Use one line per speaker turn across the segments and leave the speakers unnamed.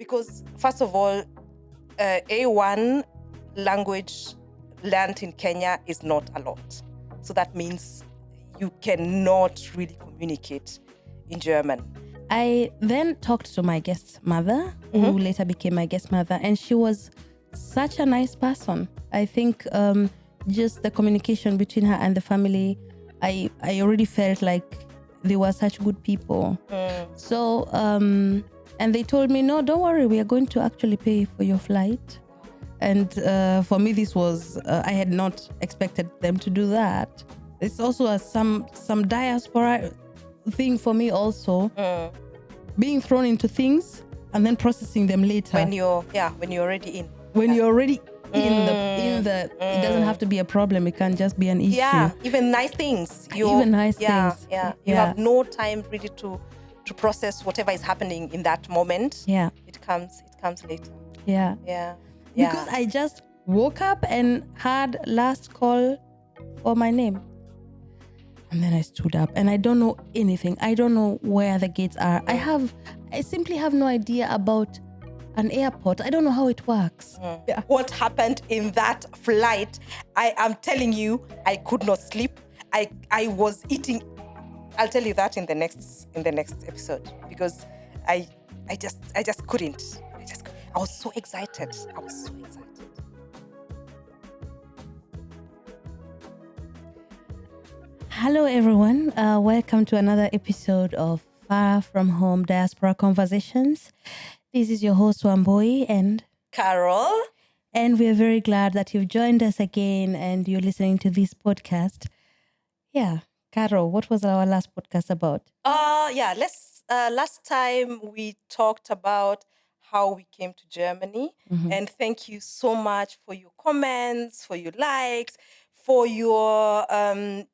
because first of all, A1 language learned in Kenya is not a lot. So that means you cannot really communicate in German.
I then talked to my guest mother, who later became my guest mother, and she was such a nice person. I think just the communication between her and the family, I already felt like they were such good people. So, and they told me, no, don't worry, we are going to actually pay for your flight. And for me, this was, I had not expected them to do that. It's also some diaspora thing for me also, being thrown into things and then processing them later.
When you're already in.
When you're already in the it doesn't have to be a problem. It can just be an issue.
Yeah, even nice things.
Things.
Yeah. You have no time really to process whatever is happening in that moment.
Yeah.
It comes later.
Yeah.
Yeah.
Because I just woke up and had last call for my name. And then I stood up and I don't know anything. I don't know where the gates are. I simply have no idea about an airport. I don't know how it works.
Yeah. What happened in that flight? I am telling you, I could not sleep. I was eating. I'll tell you that in the next episode, because I just couldn't. I was so excited.
Hello, everyone. Welcome to another episode of Far From Home Diaspora Conversations. This is your host, Wamboi and
Carol.
And we're very glad that you've joined us again and you're listening to this podcast. Yeah. Carol, what was our last podcast about?
Last time we talked about how we came to Germany. And thank you so much for your comments, for your likes, for your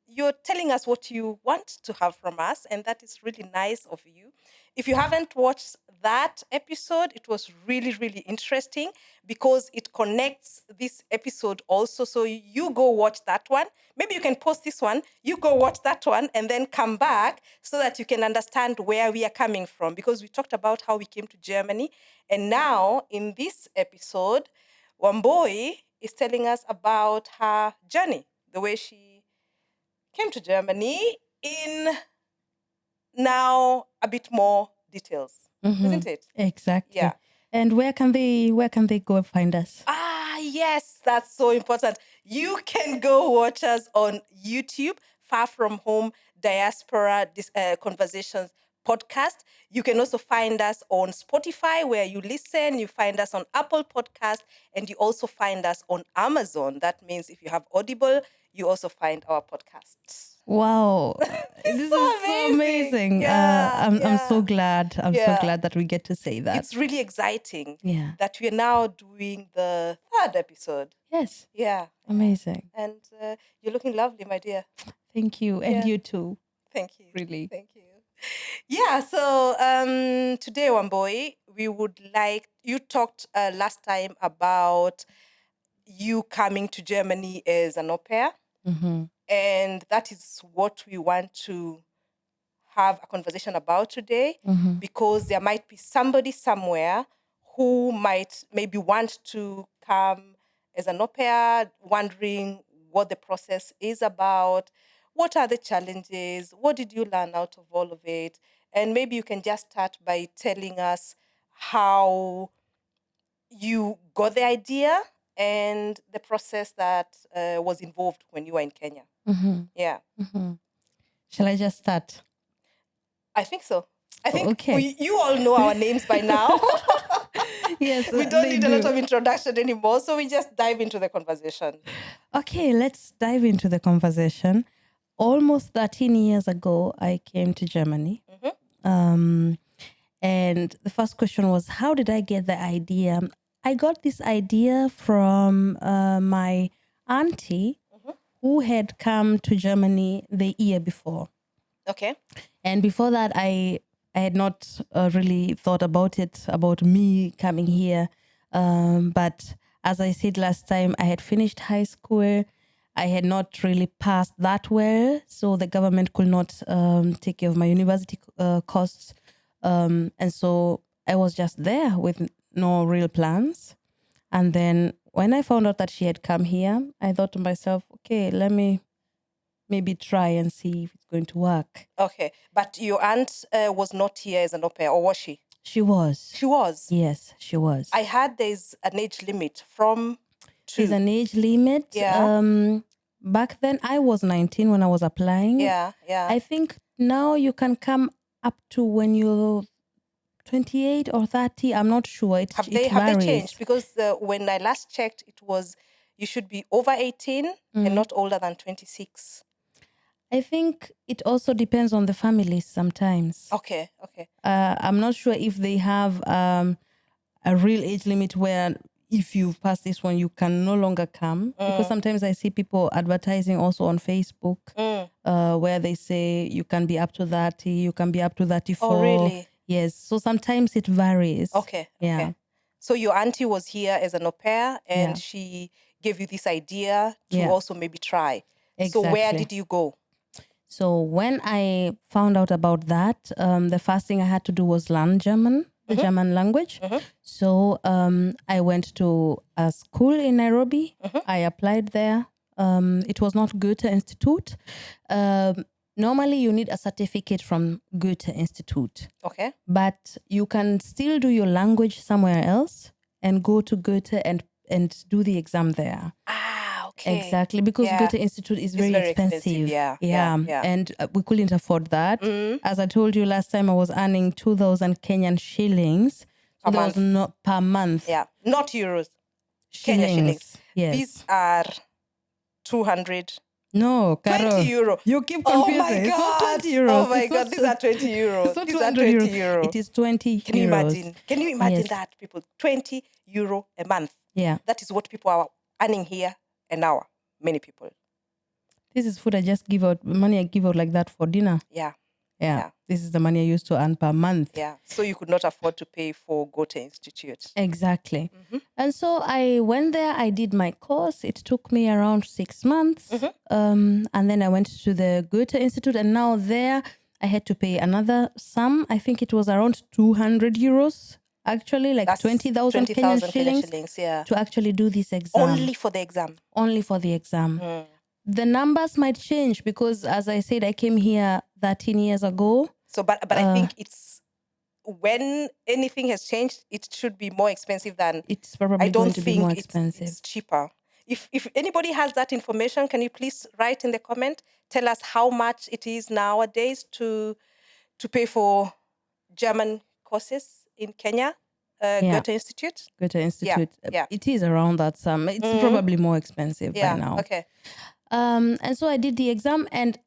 you're telling us what you want to have from us, and that is really nice of you. If you haven't watched that episode, it was really, really interesting because it connects this episode also. So you go watch that one. Maybe you can post this one. You go watch that one and then come back so that you can understand where we are coming from, because we talked about how we came to Germany. And now in this episode, Wamboi is telling us about her journey, the way she came to Germany in now a bit more details, isn't it?
Exactly.
Yeah.
And where can they go find us?
Yes, that's so important. You can go watch us on YouTube, Far From Home Diaspora Conversations podcast. You can also find us on Spotify, where you listen. You find us on Apple Podcast, and you also find us on Amazon. That means if you have Audible, you also find our podcast.
Wow, this is so amazing. I'm so glad. I'm so glad that we get to say that.
It's really exciting.
Yeah.
That we are now doing the 3rd episode.
Yes.
Yeah.
Amazing.
And you're looking lovely, my dear.
Thank you, and you too.
Thank you.
Really.
Thank you. Yeah. So today, Wamboi, we would like, you talked last time about you coming to Germany as an au pair. And that is what we want to have a conversation about today, because there might be somebody somewhere who might maybe want to come as an au pair, wondering what the process is about, what are the challenges, what did you learn out of all of it? And maybe you can just start by telling us how you got the idea and the process that was involved when you were in Kenya. Yeah.
Shall I just start?
I think so. I think you all know our names by now.
Yes,
we don't need a lot of introduction anymore, so we just dive into the conversation.
Okay, let's dive into the conversation. Almost 13 years ago, I came to Germany. And the first question was, how did I get the idea? I got this idea from my auntie who had come to Germany the year before.
Okay.
And before that, I had not really thought about it, about me coming here. But as I said last time, I had finished high school. I had not really passed that well, so the government could not take care of my university costs. And so I was just there with no real plans. And then when I found out that she had come here, I thought to myself, okay, let me maybe try and see if it's going to work.
Okay. But your aunt was not here as an au pair, or was she?
She was.
She was.
Yes, she was.
I heard there's an age limit from
There's
2.
an age limit.
Yeah.
Back then, I was 19 when I was applying.
Yeah.
I think now you can come up to when you're 28 or 30. I'm not sure. It
Have they
varies.
changed? Because when I last checked, it was you should be over 18 and not older than 26.
I think it also depends on the families sometimes.
Okay.
I'm not sure if they have a real age limit where if you've passed this one, you can no longer come. Because sometimes I see people advertising also on Facebook where they say you can be up to 30, you can be up to 34.
Oh, really?
Yes. So sometimes it varies.
Okay.
Yeah.
So your auntie was here as an au pair and
Yeah.
she gave you this idea to
Yeah.
also maybe try.
Exactly.
So where did you go?
So when I found out about that, the first thing I had to do was learn German, the German language. So I went to a school in Nairobi. I applied there. It was not Goethe Institute. Normally you need a certificate from Goethe Institute.
Okay.
But you can still do your language somewhere else and go to Goethe and do the exam there.
Okay.
Exactly, because Goethe Institute is very expensive.
Yeah.
And we couldn't afford that. As I told you last time, I was earning 2,000 Kenyan shillings. So
Per
there
month.
was not per month.
Yeah, not euros. Kenya shillings.
Yes.
These are 200.
No, Caro.
20 euro.
You keep
Oh
confusing.
my
It's not
God.
20 euros.
Oh my
It's
God.
not
These are 20 euros.
It's not
These are
200
20 euros.
It is 20
Can you
euros.
imagine? Can you imagine
Yes.
that, people? 20 euro a month.
Yeah.
That is what people are earning here an hour. Many people.
This is food I just give out, money I give out like that for dinner.
Yeah.
This is the money I used to earn per month.
Yeah. So you could not afford to pay for Goethe Institute.
Exactly. And so I went there, I did my course. It took me around 6 months. And then I went to the Goethe Institute, and now there I had to pay another sum. I think it was around 200 euros, actually, like
That's
20,000 Kenyan shillings
yeah.
to actually do this exam.
Only for the exam.
Only for the exam. The numbers might change because, as I said, I came here 13 years ago.
So, but I think it's when anything has changed, it should be more expensive than.
It's probably going to be more expensive.
It's cheaper. If anybody has that information, can you please write in the comment? Tell us how much it is nowadays to pay for German courses in Kenya, Goethe Institute.
Goethe Institute.
Yeah.
It is around that sum. It's probably more expensive by now.
Okay.
And so I did the exam, and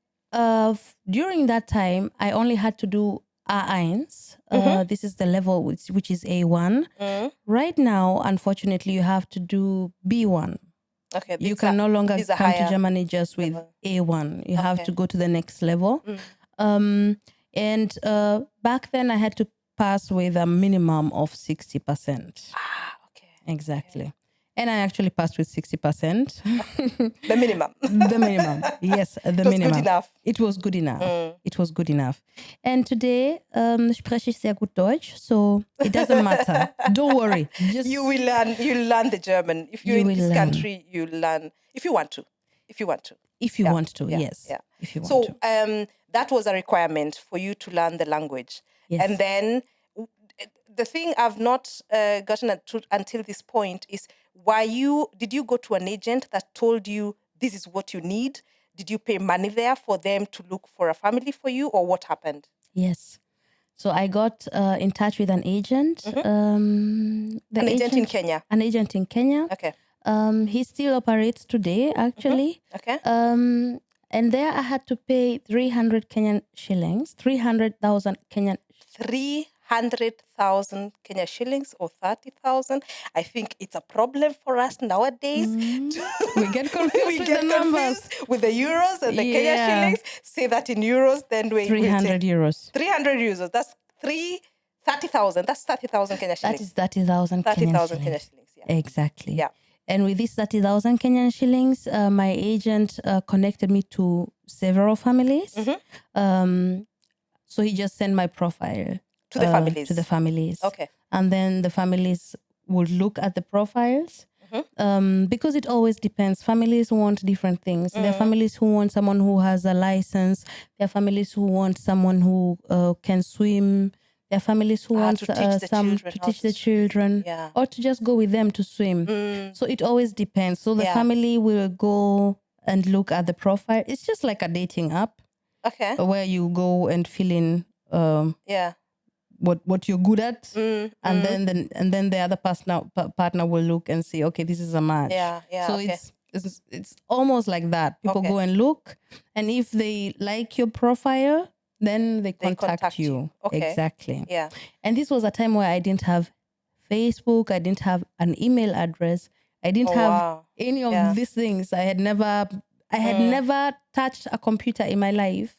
during that time, I only had to do A1. This is the level which is A1. Right now, unfortunately, you have to do B1.
Okay.
You can no longer come to Germany just with A1. You have to go to the next level. And back then, I had to pass with a minimum of 60%.
Okay.
Exactly. And I actually passed with 60%.
The minimum.
The minimum. Yes, the minimum.
Good enough.
It was good enough. It was good enough. And today spreche ich sehr gut Deutsch, so it doesn't matter. Don't worry.
You will learn. You'll learn the German. If you're in this country, you'll learn. If you want to. If you want to.
If you want to, yes.
Yeah.
If you want to.
That was a requirement for you to learn the language.
Yes.
And then the thing I've not gotten until this point is, did you go to an agent that told you this is what you need? Did you pay money there for them to look for a family for you, or what happened?
Yes. So I got in touch with an agent.
An agent in Kenya.
An agent in Kenya.
Okay.
He still operates today, actually.
Okay.
And there I had to pay 300 Kenyan shillings, 300,000 Kenyan.
300,000 Kenya shillings or 30,000. I think it's a problem for us nowadays.
We get confused with the numbers.
With the euros and the Kenya shillings. Say that in euros, then
300 euros.
300 euros. That's 30,000. That's 30,000 Kenya shillings.
That is 30,000 Kenyan shillings.
Yeah.
Exactly.
Yeah.
And with these 30,000 Kenyan shillings, my agent connected me to several families. So he just sent my profile
to the families.
To the families.
Okay.
And then the families would look at the profiles. Because it always depends. Families want different things. There are families who want someone who has a license. There are families who want someone who can swim. There are families who want
to teach the children
to
how
teach
to
the
swim.
children,
Yeah.
or to just go with them to swim. So it always depends. So the family will go and look at the profile. It's just like a dating app.
Okay.
Where you go and fill in what you're good at, and then the other partner will look and say, okay, this is a match. So
okay.
it's almost like that. People go and look, and if they like your profile, then they contact you.
Okay.
Exactly.
Yeah.
And this was a time where I didn't have Facebook, I didn't have an email address, I didn't have any of these things. I had never touched a computer in my life.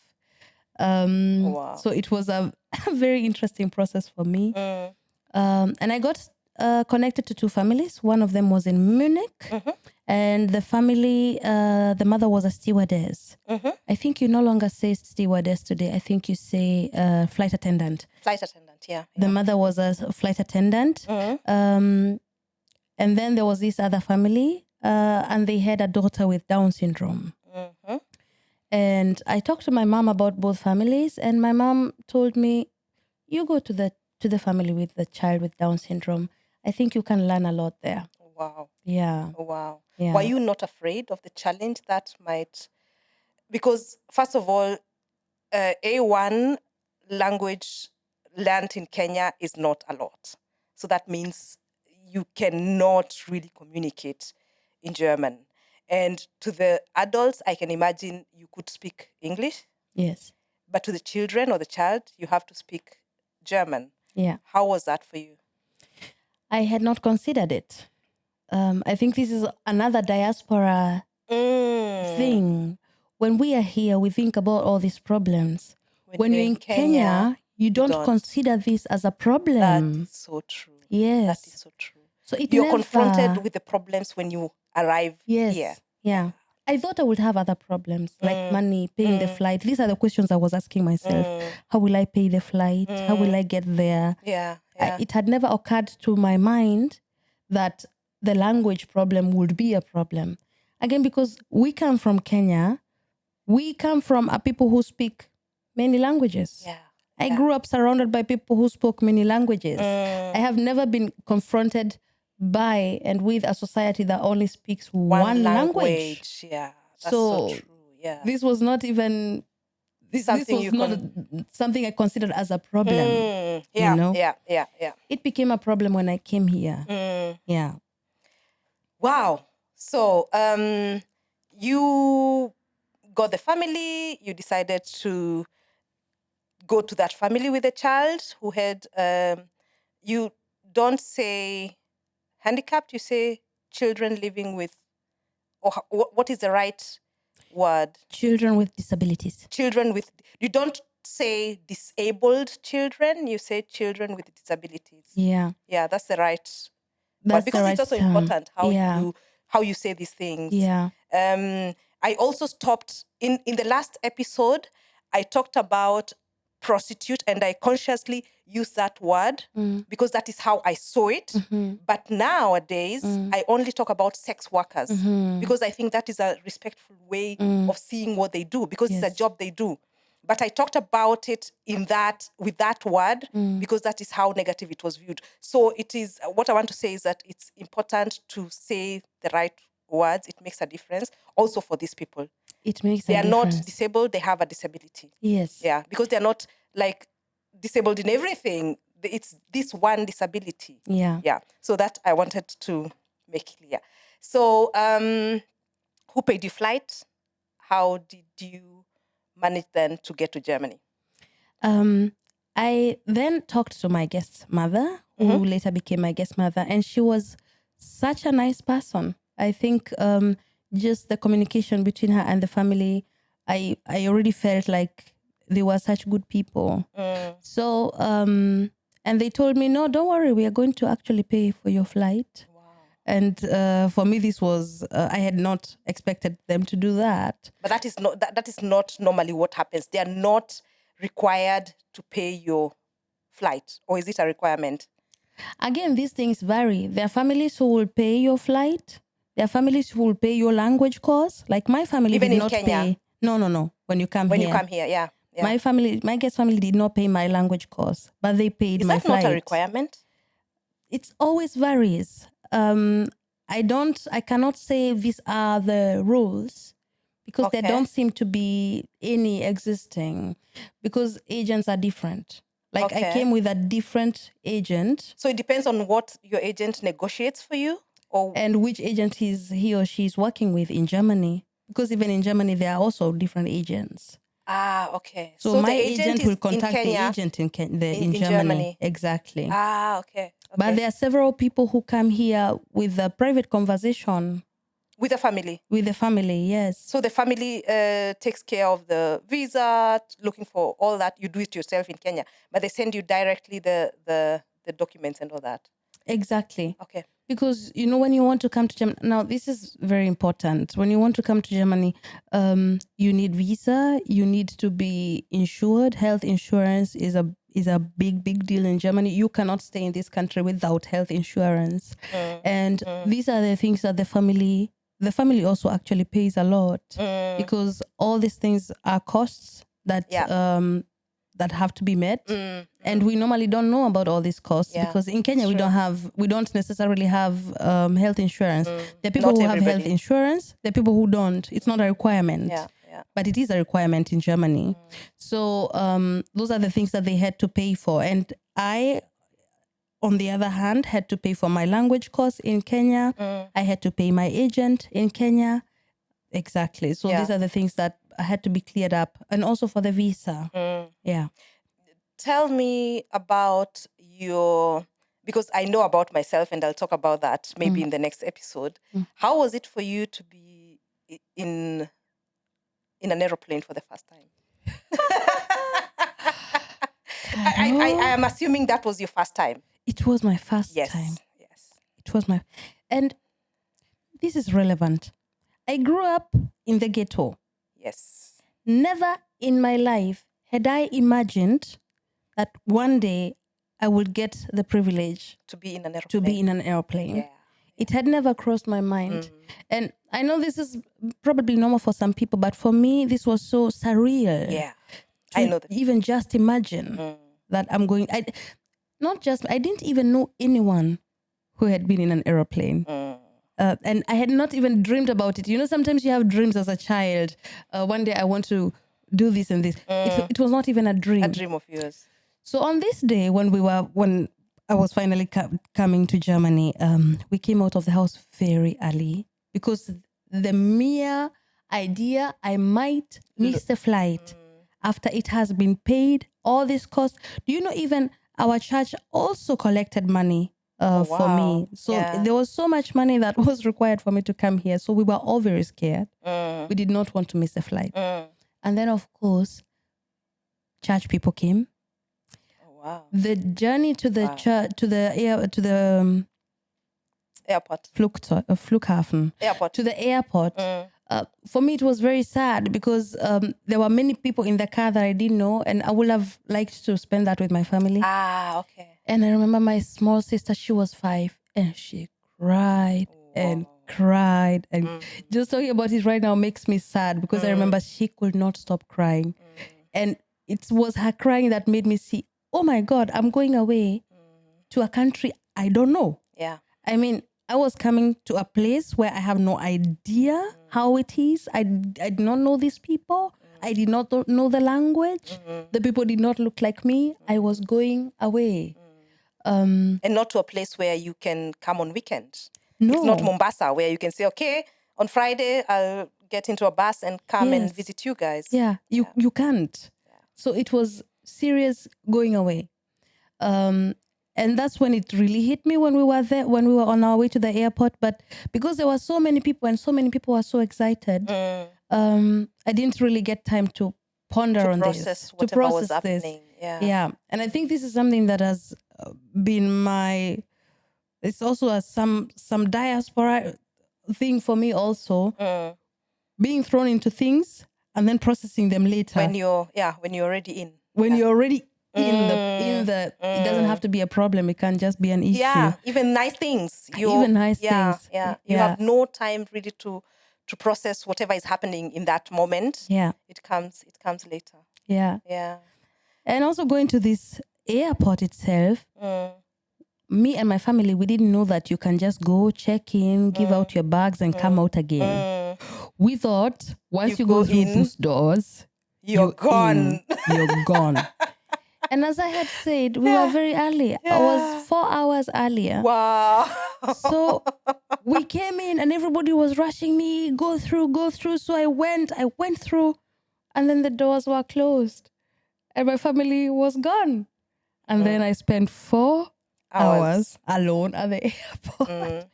So it was a very interesting process for me. And I got connected to two families. One of them was in Munich, and the family, the mother was a stewardess. I think you no longer say stewardess today. I think you say flight attendant.
Flight attendant, yeah.
The mother was a flight attendant. And then there was this other family, and they had a daughter with Down syndrome. And I talked to my mom about both families, and my mom told me, you go to the family with the child with Down syndrome. I think you can learn a lot there.
Wow.
Yeah.
Wow.
Yeah.
Were you not afraid of the challenge that might... Because first of all, A1 language learned in Kenya is not a lot. So that means you cannot really communicate in German. And to the adults, I can imagine you could speak English.
Yes.
But to the children or the child, you have to speak German.
Yeah.
How was that for you?
I had not considered it. I think this is another diaspora thing. When we are here, we think about all these problems. When you're in Kenya, you don't consider this as a problem.
That is so true.
Yes.
That is so true.
So
you're confronted with the problems when you arrive here.
Yeah. I thought I would have other problems like money, paying the flight. These are the questions I was asking myself. How will I pay the flight? How will I get there?
Yeah.
It had never occurred to my mind that the language problem would be a problem. Again, because we come from Kenya, we come from a people who speak many languages.
Yeah.
I grew up surrounded by people who spoke many languages. I have never been confronted by and with a society that only speaks one language.
Yeah, that's so true. Yeah,
this was not even something I considered as a problem.
Yeah,
you know?
Yeah.
It became a problem when I came here. Yeah.
Wow. So, you got the family. You decided to go to that family with a child who had. You don't say handicapped, you say children living with, or what is the right word?
Children with disabilities.
Children with, you don't say disabled children, you say children with disabilities.
Yeah.
Yeah, that's the right
word.
Because it's also important how you say these things.
Yeah.
I also stopped, in the last episode, I talked about prostitute, and I consciously use that word because that is how I saw it. But nowadays, I only talk about sex workers because I think that is a respectful way of seeing what they do, because it's a job they do. But I talked about it with that word because that is how negative it was viewed. So it is, what I want to say is that it's important to say the right words. It makes a difference also for these people.
It makes
they
a
are
difference.
Not disabled, they have a disability.
Yes.
Yeah, because they're not like disabled in everything. It's this one disability.
Yeah.
Yeah. So that I wanted to make clear. So who paid your flight? How did you manage then to get to Germany?
I then talked to my guest mother, who later became my guest mother, and she was such a nice person. I think just the communication between her and the family, I already felt like they were such good people. So, and they told me, no, don't worry, we are going to actually pay for your flight. Wow. And for me, this was, I had not expected them to do that.
But that is not normally what happens. They are not required to pay your flight, or is it a requirement?
Again, these things vary. There are families who will pay your flight. There are families who will pay your language course. Like my family
Even
did
in
not
Kenya?
pay. No. When you come
When
here.
you come here, yeah.
My guest family did not pay my language course, but they paid
Is
my
that
flight.
not a requirement?
It always varies. I cannot say these are the rules because there don't seem to be any existing because agents are different. Like I came with a different agent.
So it depends on what your agent negotiates for you?
And which agent he or she is working with in Germany. Because even in Germany, there are also different agents.
Okay.
So my
the agent
will contact the agent in Germany. Exactly.
Okay.
But there are several people who come here with a private conversation.
With the family?
With the family, yes.
So the family takes care of the visa, looking for all that. You do it yourself in Kenya, but they send you directly the documents and all that.
Exactly.
Okay.
Because, when you want to come to Germany, now this is very important. When you want to come to Germany, you need visa, you need to be insured. Health insurance is a big deal in Germany. You cannot stay in this country without health insurance. And these are the things that the family also actually pays a lot because all these things are costs that that have to be met. And we normally don't know about all these costs because in Kenya we don't necessarily have health insurance. There are people who have health insurance, there are people who don't. It's not a requirement. But it is a requirement in Germany. So those are the things that they had to pay for. And I, on the other hand, had to pay for my language course in Kenya. I had to pay my agent in Kenya. Exactly. So these are the things that had to be cleared up. And also for the visa. Yeah.
Tell me about because I know about myself and I'll talk about that maybe in the next episode. How was it for you to be in an aeroplane for the first time? I am assuming that was your first time.
It was my first time.
Yes.
It was and this is relevant. I grew up in the ghetto.
Yes.
Never in my life had I imagined that one day I would get the privilege
to be in an airplane.
Yeah. It had never crossed my mind. And I know this is probably normal for some people, but for me, this was so surreal.
Yeah. I know that.
Even just imagine that I'm going. I didn't even know anyone who had been in an airplane. And I had not even dreamed about it. Sometimes you have dreams as a child. One day I want to do this and this. It was not even a dream.
A dream of yours.
So on this day when I was finally coming to Germany, we came out of the house very early because the mere idea I might miss the flight after it has been paid, all this cost. Do you know even our church also collected money for me. So there was so much money that was required for me to come here. So we were all very scared. We did not want to miss the flight. And then, of course, church people came.
Wow.
The journey to the church, to the
airport,
Flughafen,
airport,
to the airport. For me, it was very sad because there were many people in the car that I didn't know, and I would have liked to spend that with my family.
Okay.
And I remember my small sister; she was 5, and she cried and cried, and just talking about it right now makes me sad because I remember she could not stop crying, and it was her crying that made me see, oh my God, I'm going away to a country I don't know.
Yeah.
I mean, I was coming to a place where I have no idea how it is. I did not know these people. I did not know the language. The people did not look like me. I was going away.
And not to a place where you can come on weekends.
No.
It's not Mombasa where you can say, okay, on Friday, I'll get into a bus and come and visit you guys.
Yeah, you can't. Yeah. So it was serious going away. And that's when it really hit me when we were there, when we were on our way to the airport. But because there were so many people and so many people were so excited, I didn't really get time to ponder on this,
to process this.
Yeah. And I think this is something that has been it's also some diaspora thing for me also, being thrown into things and then processing them later.
When you're already in.
When you're already it doesn't have to be a problem. It can just be an issue.
Yeah, even nice things.
Even nice things.
Yeah. You have no time really to process whatever is happening in that moment.
Yeah.
It comes later.
Yeah.
Yeah.
And also going to this airport itself, me and my family, we didn't know that you can just go check in, give out your bags and come out again. We thought once you go through those doors,
you're gone.
You're gone. And as I had said, we were very early. I was 4 hours earlier.
Wow.
So we came in and everybody was rushing me, go through. So I went through, and then the doors were closed and my family was gone. And then I spent 4 hours alone at the airport.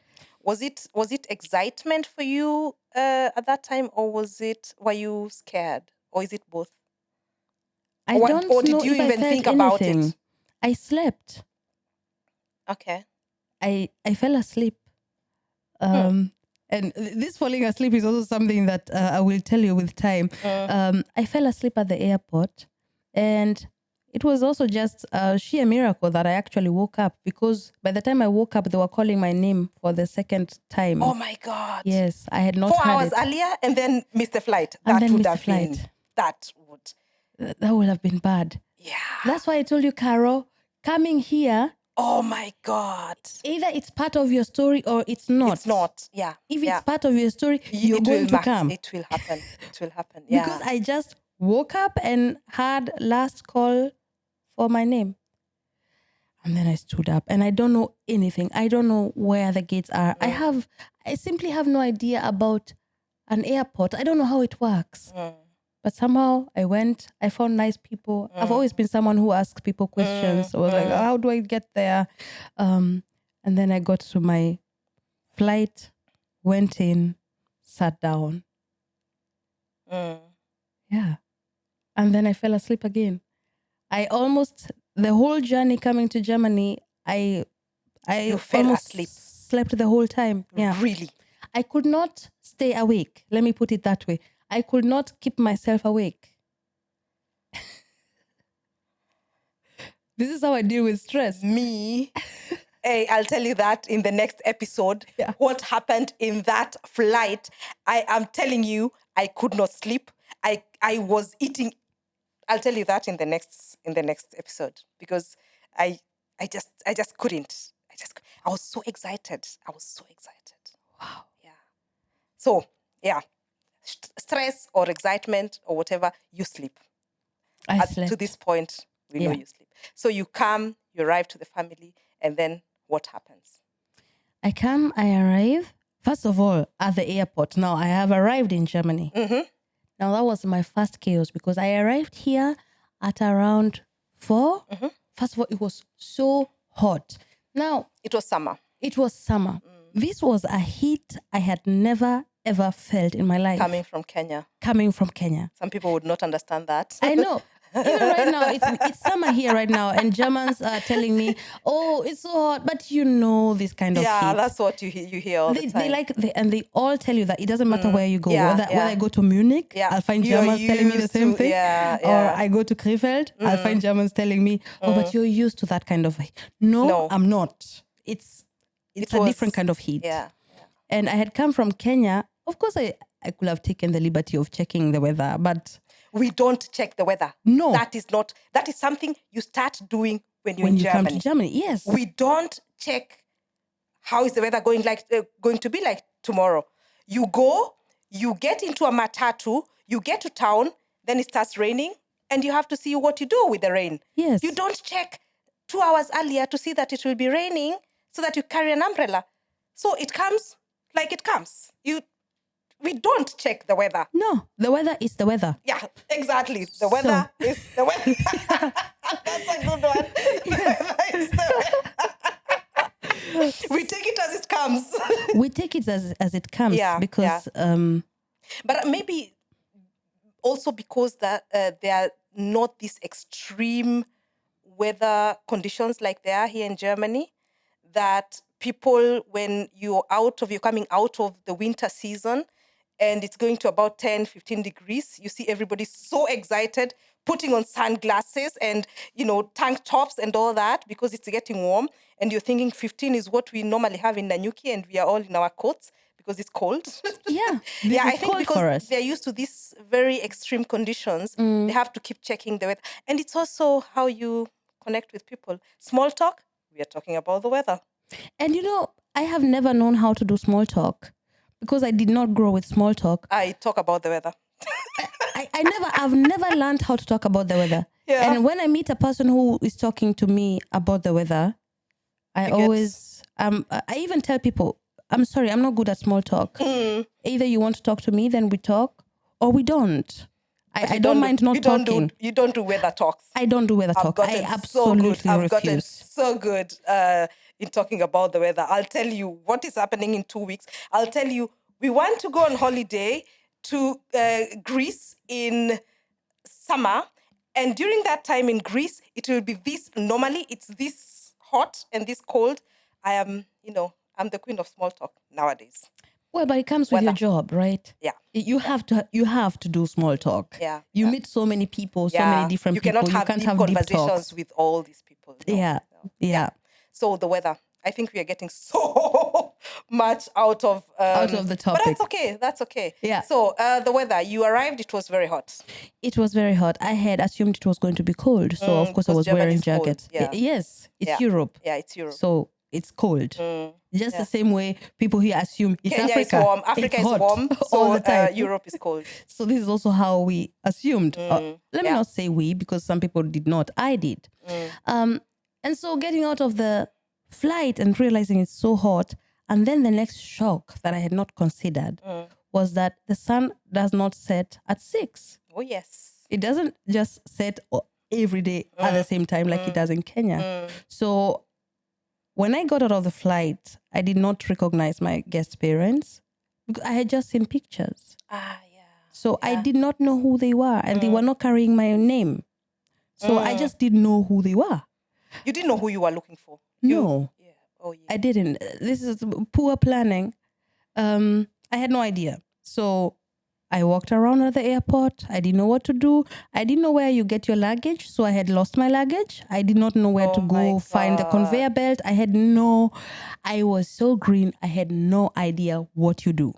Was it excitement for you at that time, or were you scared, or is it both?
I don't
or did
know
you
if I
even
felt
think about
anything.
it?
I slept.
Okay.
I fell asleep. And this falling asleep is also something that I will tell you with time. I fell asleep at the airport, and it was also just a sheer miracle that I actually woke up, because by the time I woke up, they were calling my name for the second time.
Oh my God.
Yes, I had not
4
had
hours
it.
earlier and then missed the flight.
And then
would
missed
have
the flight.
been, that
would have been bad.
Yeah.
That's why I told you, Carol, coming here,
oh my God.
either it's part of your story or it's not.
It's not. Yeah.
If it's part of your story, you're going to come.
It will happen. It will happen. Yeah.
Because I just woke up and had last call for my name. And then I stood up and I don't know anything. I don't know where the gates are. I simply have no idea about an airport. I don't know how it works. But somehow I went, I found nice people. I've always been someone who asks people questions. I was like, how do I get there? And then I got to my flight, went in, sat down. Yeah. And then I fell asleep again. The whole journey coming to Germany, I
fell asleep.
Slept the whole time. Yeah.
Really?
I could not stay awake. Let me put it that way. I could not keep myself awake. This is how I deal with stress.
Me, hey, I'll tell you that in the next episode.
Yeah.
What happened in that flight? I am telling you, I could not sleep. I was eating. I'll tell you that in the next episode, because I just couldn't. I was so excited.
Wow.
Yeah. So yeah, stress or excitement or whatever, you sleep.
I slept.
To this point, we know you sleep. So you come, you arrive to the family, and then what happens?
I arrive, first of all, at the airport. Now, I have arrived in Germany. Now, that was my first chaos, because I arrived here at around 4. First of all, it was so hot. Now,
it was summer.
This was a heat I had never, ever felt in my life.
Coming from Kenya.
Some
people would not understand that.
I know. Even right now, it's summer here right now, and Germans are telling me, "Oh, it's so hot," but this kind of heat.
Yeah, that's what you hear all the time.
They all tell you that it doesn't matter where you go. Whether I go to Munich, I'll find Germans telling me the same thing. Or I go to Krefeld, I'll find Germans telling me, "Oh, but you're used to that kind of heat." No, I'm not. It's a different kind of heat.
Yeah.
And I had come from Kenya. Of course, I could have taken the liberty of checking the weather, but
we don't check the weather.
No.
That is something you start doing when you're in Germany.
Come to Germany, yes.
We don't check how is the weather going to be like tomorrow. You go, you get into a matatu, you get to town, then it starts raining, and you have to see what you do with the rain.
Yes.
You don't check 2 hours earlier to see that it will be raining so that you carry an umbrella. So it comes like it comes. We don't check the weather.
No, the weather is the weather.
Yeah, exactly. The weather is the weather. That's a good one. The weather is the weather. We take it as it comes.
We take it as it comes. Because...
But maybe also because there are not these extreme weather conditions like there are here in Germany, that people, when you're coming out of the winter season, and it's going to about 10, 15 degrees. You see everybody so excited, putting on sunglasses and, tank tops and all that because it's getting warm. And you're thinking 15 is what we normally have in Nanyuki, and we are all in our coats because it's cold.
Yeah, this
I
is
think
cold
because
for us.
they're used to these very extreme conditions, they have to keep checking the weather. And it's also how you connect with people. Small talk, we are talking about the weather.
And I have never known how to do small talk because I did not grow with small talk.
I talk about the weather.
I've never learned how to talk about the weather.
Yeah.
And when I meet a person who is talking to me about the weather, I even tell people, I'm sorry, I'm not good at small talk. Either you want to talk to me, then we talk, or we don't. I don't mind not talking.
You don't do weather talks.
I don't do weather talk. I absolutely refuse.
I've gotten so good in talking about the weather. I'll tell you what is happening in 2 weeks. I'll tell you, we want to go on holiday to Greece in summer. And during that time in Greece, it will be this, normally it's this hot and this cold. I am, I'm the queen of small talk nowadays.
Well, but it comes with your job, right?
Yeah.
You have to do small talk.
Yeah.
You meet so many people, so many different people.
You can't have deep conversations with all these people. No.
Yeah.
So the weather. I think we are getting so much out of
the topic.
But that's okay.
Yeah.
So the weather, you arrived, it was very hot.
It was very hot. I had assumed it was going to be cold. So of course I was wearing jackets.
Yeah.
Yes, it's Europe.
Yeah, it's Europe.
So it's cold. Just the same way people here assume it's
Kenya
Africa.
Is warm. Africa is warm. So
all the time.
Europe is cold.
So this is also how we assumed. Let me not say we, because some people did not. I did. And so getting out of the flight and realizing it's so hot, and then the next shock that I had not considered was that the sun does not set at 6.
Oh yes,
it doesn't just set every day at the same time like it does in Kenya. So when I got out of the flight, I did not recognize my guest parents because I had just seen pictures. So I did not know who they were, and they were not carrying my name. So I just didn't know who they were.
You didn't know who you were looking for?
No.
Yeah. Oh, yeah.
I didn't. This is poor planning. I had no idea. So I walked around at the airport. I didn't know what to do. I didn't know where you get your luggage. So I had lost my luggage. I did not know where to go find the conveyor belt. I was so green. I had no idea what you do.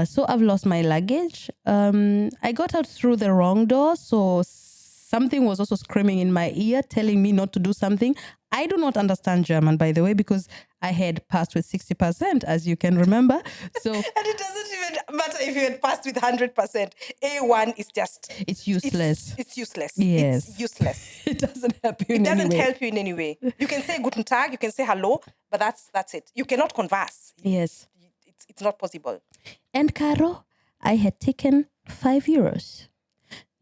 So I've lost my luggage. I got out through the wrong door. So something was also screaming in my ear, telling me not to do something. I do not understand German, by the way, because I had passed with 60%, as you can remember. So,
and it doesn't even matter if you had passed with 100%. A1 is just...
It's useless.
It's useless.
Yes.
It's useless.
It doesn't help you in any way.
It doesn't help you in any way. You can say guten Tag, you can say hello, but that's it. You cannot converse.
Yes.
It's not possible.
And Caro, I had taken €5.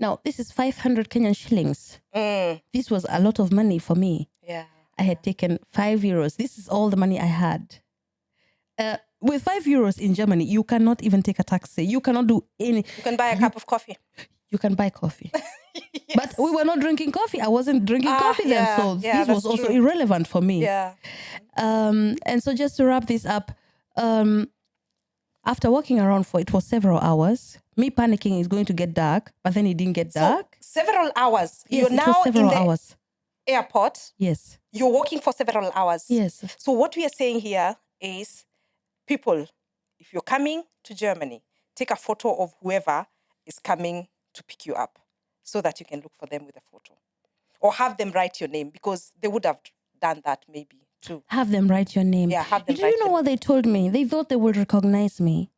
Now, this is 500 Kenyan shillings. This was a lot of money for me.
Yeah.
I had taken €5. This is all the money I had. With €5 in Germany, you cannot even take a taxi. You cannot do any...
You can buy a cup of coffee.
You can buy coffee.
Yes.
But we were not drinking coffee. I wasn't drinking coffee then. So this was also irrelevant for me.
Yeah.
And so just to wrap this up, after walking around for, it was several hours, me panicking it's going to get dark, but then it didn't get dark.
Several hours.
Yes,
You're now in the airport.
Yes.
You're walking for several hours.
Yes.
So what we are saying here is, people, if you're coming to Germany, take a photo of whoever is coming to pick you up so that you can look for them with a photo. Or have them write your name, because they would have done that maybe too.
Have them write your name.
Yeah, have them
write your name. You know what they told me? They thought they would recognize me.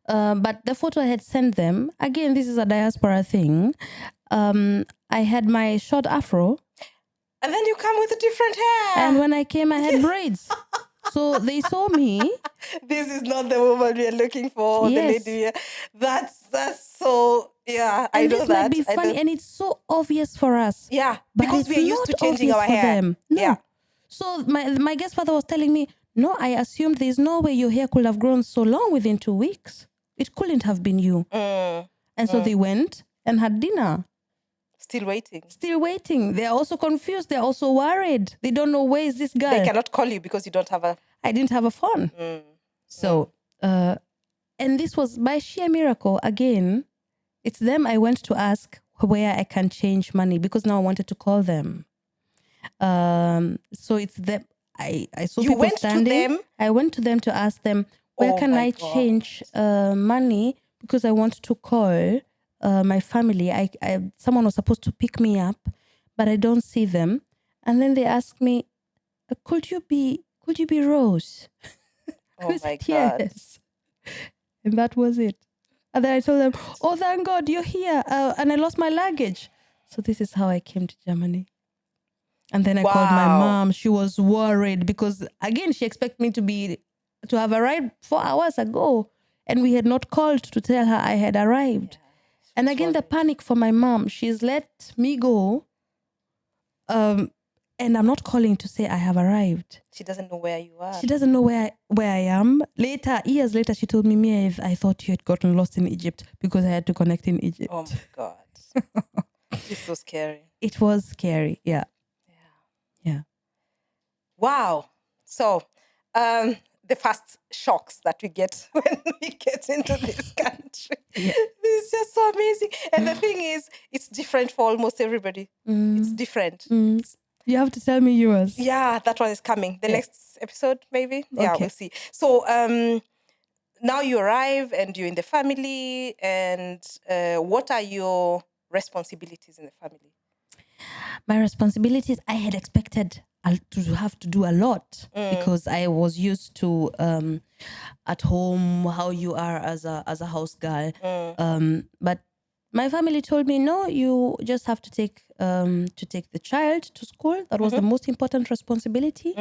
But the photo I had sent them, again, this is a diaspora thing. I had my short afro.
And then you come with a different hair.
And when I came, I had braids. So they saw me.
This is not the woman we are looking for.
Yes.
The lady. That's so, yeah,
and
I know
this
that.
Might be funny, and it's so obvious for us.
Yeah,
but
because we are used to changing our hair.
Them. No.
Yeah.
So my guest father was telling me, no, I assumed there's no way your hair could have grown so long within 2 weeks. It couldn't have been you. And so they went and had dinner.
Still waiting. They're also confused. They're also worried. They don't know where is this guy.
They
cannot call you because you don't have
I didn't have a phone. So, and this was by sheer miracle. Again, it's them I went to ask, where I can change money, because now I wanted to call them. So it's them. I saw
You
people
went to
standing.
them?
I went to them to ask them, where
Oh
can
my
I
God.
change money, because I want to call my family. Someone was supposed to pick me up, but I don't see them. And then they asked me, could you be Rose?
Oh
I
my
said,
God.
yes. And that was it. And then I told them, oh, thank God you're here. And I lost my luggage. So this is how I came to Germany. And then I called my
Wow.
mom. She was worried because, again, she expected me to have arrived 4 hours ago. And we had not called to tell her I had arrived. And again, the panic for my mom. She's let me go. And I'm not calling to say I have arrived.
She doesn't know where you are.
She doesn't know where I am. Years later, she told me, I thought you had gotten lost in Egypt because I had to connect in Egypt.
Oh my God. It's so scary.
It was scary. Yeah. Yeah.
Wow. So, the first shocks that we get when we get into this country.
Yeah.
This is just so amazing. And the thing is, it's different for almost everybody. It's different.
You have to tell me yours.
Yeah, that one is coming. The next episode, maybe. Yeah,
Okay.
we'll see. So, now you arrive and you're in the family. And what are your responsibilities in the family?
My responsibilities, I had expected to have to do a lot because I was used to at home how you are as a house girl. But my family told me, no, you just have to take the child to school. That was the most important responsibility.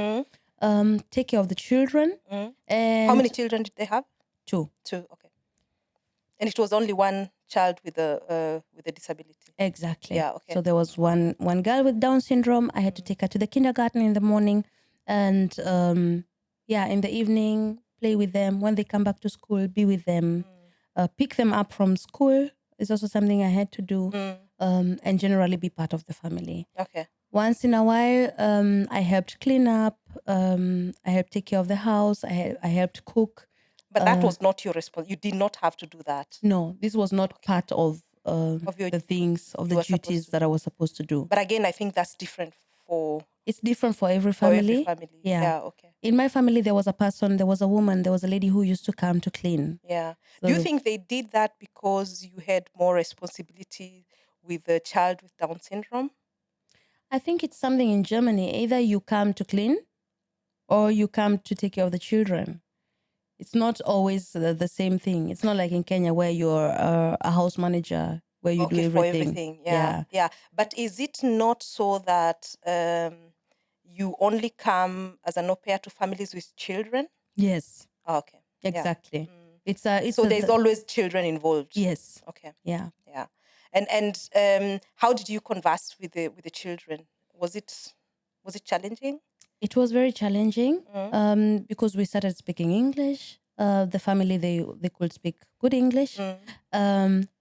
Take care of the children. And
How many children did they have?
2.
2. Okay. And it was only one child with a disability.
Exactly.
Yeah. Okay.
So there was one girl with Down syndrome. I had to take her to the kindergarten in the morning, and in the evening, play with them. When they come back to school, be with them. Pick them up from school is also something I had to do, and generally be part of the family.
Okay.
Once in a while, I helped clean up. I helped take care of the house. I helped cook.
But that was not your responsibility. You did not have to do that.
No, this was not part of
your-
the things, of
you
the
were supposed
duties
to
that I was supposed to do.
But again, I think that's different for
It's different for every
for
family.
every family.
Yeah.
Yeah. Okay.
In my family, there was a woman, there was a lady who used to come to clean.
Yeah.
So
Do you think they did that because you had more responsibility with the child with Down syndrome?
I think it's something in Germany. Either you come to clean or you come to take care of the children. It's not always the same thing. It's not like in Kenya where you're a house manager, where you do
Okay, for
everything.
everything. Yeah. Yeah. But is it not so that you only come as an au pair to families with children?
Yes,
Oh, okay. Yeah.
exactly. It's
So there's always children involved.
yes.
Okay.
Yeah.
Yeah. And how did you converse with the children? Was it challenging?
It was very challenging because we started speaking English. The family, they could speak good English.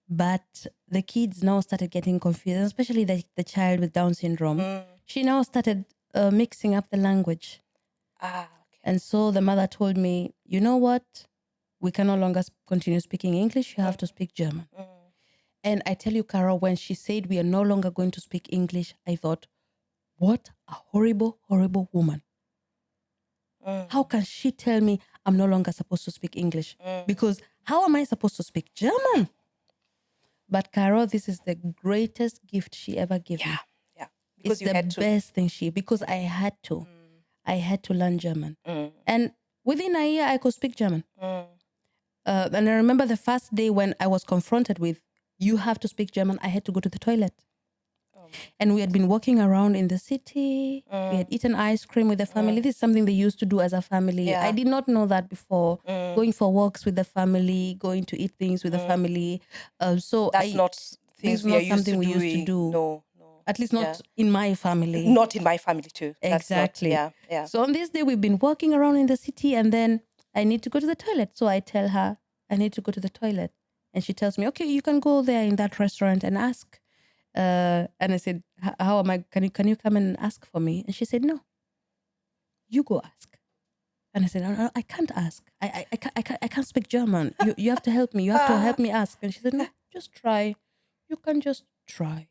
But the kids now started getting confused, especially the child with Down syndrome. She now started mixing up the language.
Ah, okay.
And so the mother told me, you know what? We can no longer continue speaking English. You have to speak German. And I tell you, Carol, when she said we are no longer going to speak English, I thought, what a horrible, horrible woman. How can she tell me I'm no longer supposed to speak English? Because how am I supposed to speak German? But Carol, this is the greatest gift she ever gave me.
Yeah. Because
It's
you
the
had to.
best thing because I had to. I had to learn German. And within a year, I could speak German. And I remember the first day when I was confronted with, you have to speak German, I had to go to the toilet. And we had been walking around in the city. We had eaten ice cream with the family. This is something they used to do as a family.
Yeah.
I did not know that before. Going for walks with the family, going to eat things with the family. So
That's not things
this is
we
not
are used
something
to
we
doing.
used to do.
No.
At least not in my family.
Not in my family too. That's
Exactly.
Not, yeah.
So on this day, we've been walking around in the city, and then I need to go to the toilet. So I tell her, I need to go to the toilet. And she tells me, okay, you can go there in that restaurant and ask. And I said, how am I? Can you come and ask for me? And she said, no, you go ask. And I said, no, I can't ask. I can't speak German. You have to help me. You have to help me ask. And she said, no, just try. You can just try.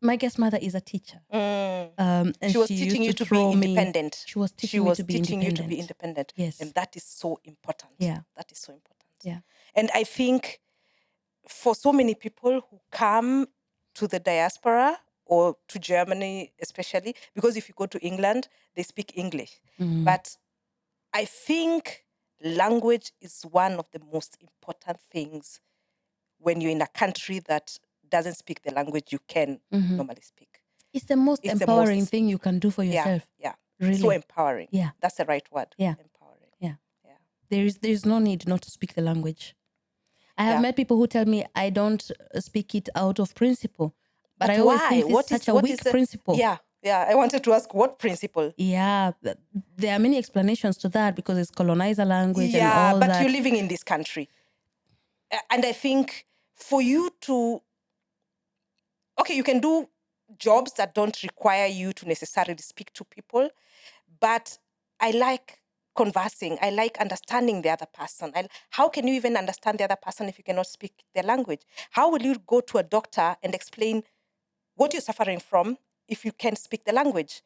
My guest mother is a teacher. And
She was
she
teaching
used
you
to
to be
throw me.
independent.
She was
She
teaching me
was
to be
teaching you to
independent.
be independent.
Yes.
And that is so important.
Yeah.
That is so important.
Yeah.
And I think for so many people who come to the diaspora or to Germany especially, because if you go to England, they speak English. But I think language is one of the most important things when you're in a country that doesn't speak the language you can normally speak.
It's the most
It's the
empowering
most-
thing you can do for yourself.
Yeah.
Really.
So empowering.
Yeah.
That's the right word.
Yeah.
Empowering.
Yeah.
Yeah.
There's no need not to speak the language. I have met people who tell me I don't speak it out of principle. But I always think it's such a weak principle.
Yeah. I wanted to ask what principle?
Yeah. There are many explanations to that because it's colonizer language and all
but
that.
you're living in this country. And I think for you to... Okay, you can do jobs that don't require you to necessarily speak to people, but I like conversing. I like understanding the other person. How can you even understand the other person if you cannot speak their language? How will you go to a doctor and explain what you're suffering from if you can't speak the language?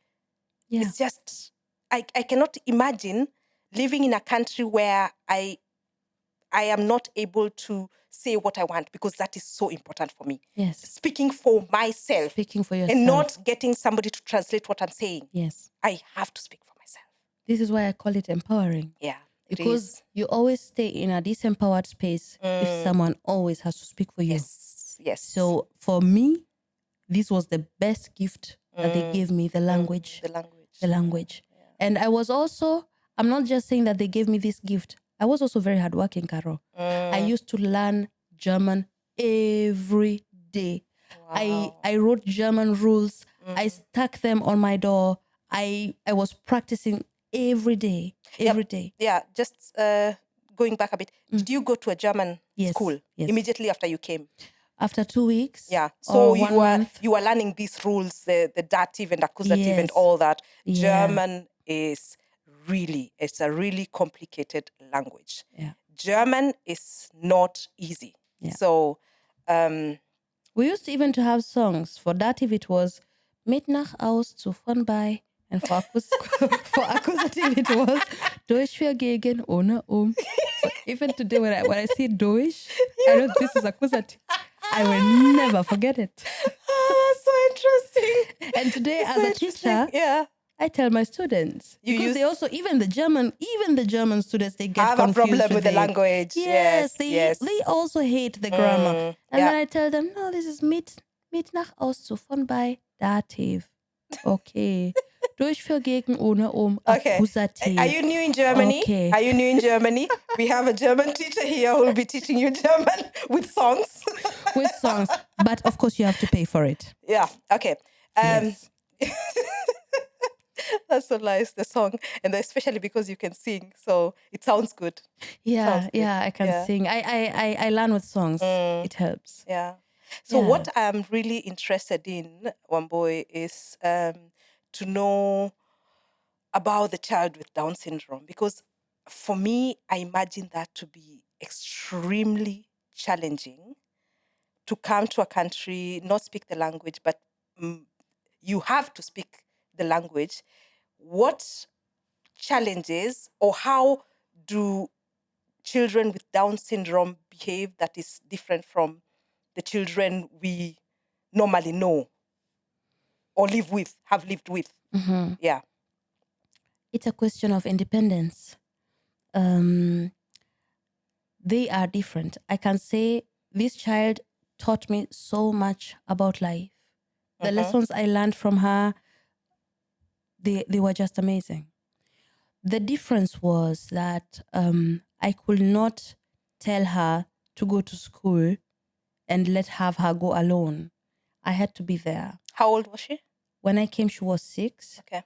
Yeah.
It's just, I cannot imagine living in a country where I am not able to say what I want, because that is so important for me.
Yes.
Speaking for myself.
Speaking for yourself.
And not getting somebody to translate what I'm saying.
Yes.
I have to speak for myself.
This is why I call it empowering.
Yeah.
Because you always stay in a disempowered space if someone always has to speak for you.
Yes.
So for me, this was the best gift that they gave me, the language. The language. Yeah. And I was also, I'm not just saying that they gave me this gift. I was also very hardworking, Caro. I used to learn German every day. Wow. I wrote German rules. I stuck them on my door. I was practicing every day. Every day.
Yeah, just going back a bit. Did you go to a German school immediately after you came?
After 2 weeks.
Yeah. So
you
were learning these rules, the dative and accusative and all that.
Yeah.
German is it's a really complicated language.
Yeah.
German is not easy. Yeah. So
we used even to have songs. For dative it was mit nach aus zu von bei. And for accusative it was durch für gegen ohne So even today when I see durch, I know this is accusative. I will never forget it.
Oh, that's so interesting.
And today as a teacher, I tell my students, because they also, even the German students, they get
have
confused
a problem with the language.
Yes, they also hate the grammar. And then I tell them, no, this is mit nach aus zu von bei dative. Okay. Durch für gegen ohne accusative.
Are you new in Germany?
Okay.
Are you new in Germany? We have a German teacher here who will be teaching you German with songs.
With songs. But of course you have to pay for it.
Yeah. Okay.
Yes.
That's so nice, the song. And especially because you can sing. So it sounds good.
Yeah, I can sing. I learn with songs. It helps.
Yeah. So what I'm really interested in, Wamboy, is to know about the child with Down syndrome. Because for me, I imagine that to be extremely challenging to come to a country, not speak the language, but you have to speak the language. What challenges or how do children with Down syndrome behave that is different from the children we normally know or have lived with?
Mm-hmm.
Yeah.
It's a question of independence. They are different. I can say this child taught me so much about life. The lessons I learned from her, they were just amazing. The difference was that I could not tell her to go to school and have her go alone. I had to be there.
How old was she?
When I came, she was 6.
Okay.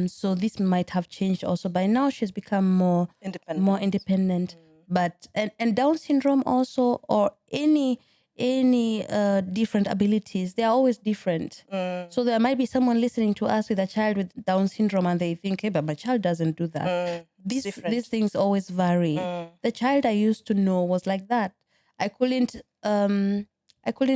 So this might have changed also. By now, she's become more independent. But and Down syndrome also, or any different abilities, they are always different. So there might be someone listening to us with a child with Down syndrome and they think, hey, but my child doesn't do that. These things always vary. The child I used to know was like that. I couldn't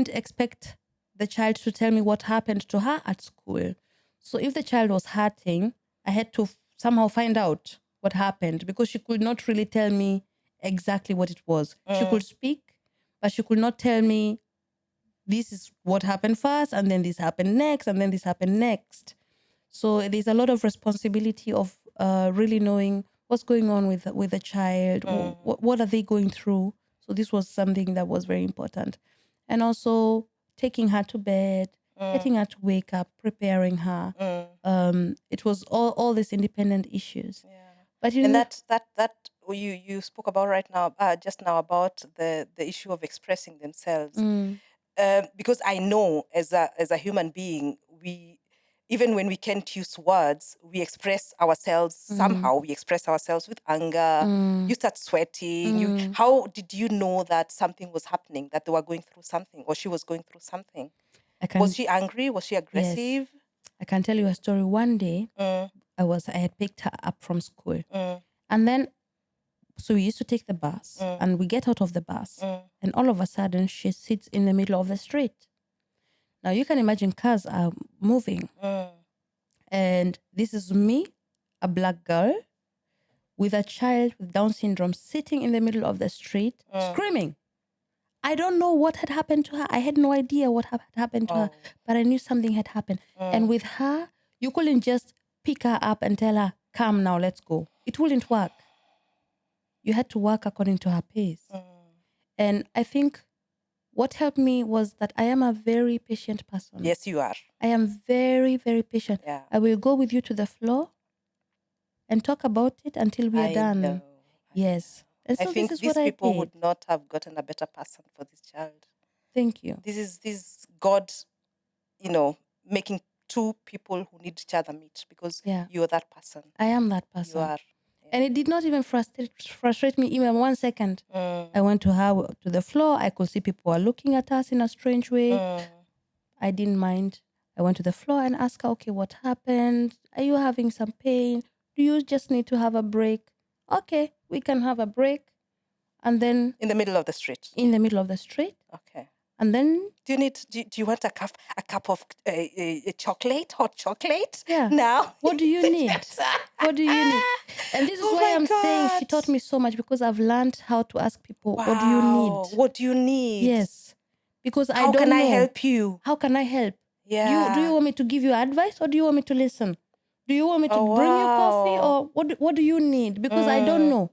expect the child to tell me what happened to her at school. So if the child was hurting, I had to somehow find out what happened, because she could not really tell me exactly what it was. She could speak, but she could not tell me this is what happened first, and then this happened next, and then this happened next. So there's a lot of responsibility of really knowing what's going on with the child. What are they going through? So this was something that was very important. And also taking her to bed, getting her to wake up, preparing her. It was all these independent issues.
Yeah.
But you
And
know,
that you spoke about right now, just now, about the issue of expressing themselves. Because I know as a human being, we, even when we can't use words, we express ourselves somehow. We express ourselves with anger. You start sweating. How did you know that something was happening, that they were going through something, or she was going through something? Was she angry? Was she aggressive?
Yes, I can tell you a story. One day, I had picked her up from school, and then so we used to take the bus, and we get out of the bus, and all of a sudden she sits in the middle of the street. Now you can imagine cars are moving, and this is me, a black girl, with a child with Down syndrome sitting in the middle of the street, screaming. I don't know what had happened to her. I had no idea what had happened to her, but I knew something had happened. And with her, you couldn't just pick her up and tell her, come now, let's go. It wouldn't work. You had to work according to her pace. And I think what helped me was that I am a very patient person.
Yes, you are.
I am very, very patient.
Yeah.
I will go with you to the floor and talk about it until we are done.
Know.
Yes. And so
I think
this is
these
what
people
I did.
would not have gotten a better person for this child.
Thank you.
This is God, making two people who need each other meet, because you're that person.
I am that person.
You are. Yeah.
And it did not even frustrate me even 1 second. I went to her to the floor. I could see people were looking at us in a strange way. I didn't mind. I went to the floor and asked her, okay, what happened? Are you having some pain? Do you just need to have a break? Okay, we can have a break. And then
in the middle of the street.
In the middle of the street.
Okay.
And then
do you want a cup of chocolate, hot chocolate?
Yeah.
Now.
What do you need? What do you need? And this is why I'm saying she taught me so much, because I've learned how to ask people,
wow.
What do you need?
What do you need?
Yes. Because
how
I don't know.
How can I help you?
How can I help?
Yeah.
Do you want me to give you advice, or do you want me to listen? Do you want me to bring you coffee, or what do you need? Because I don't know.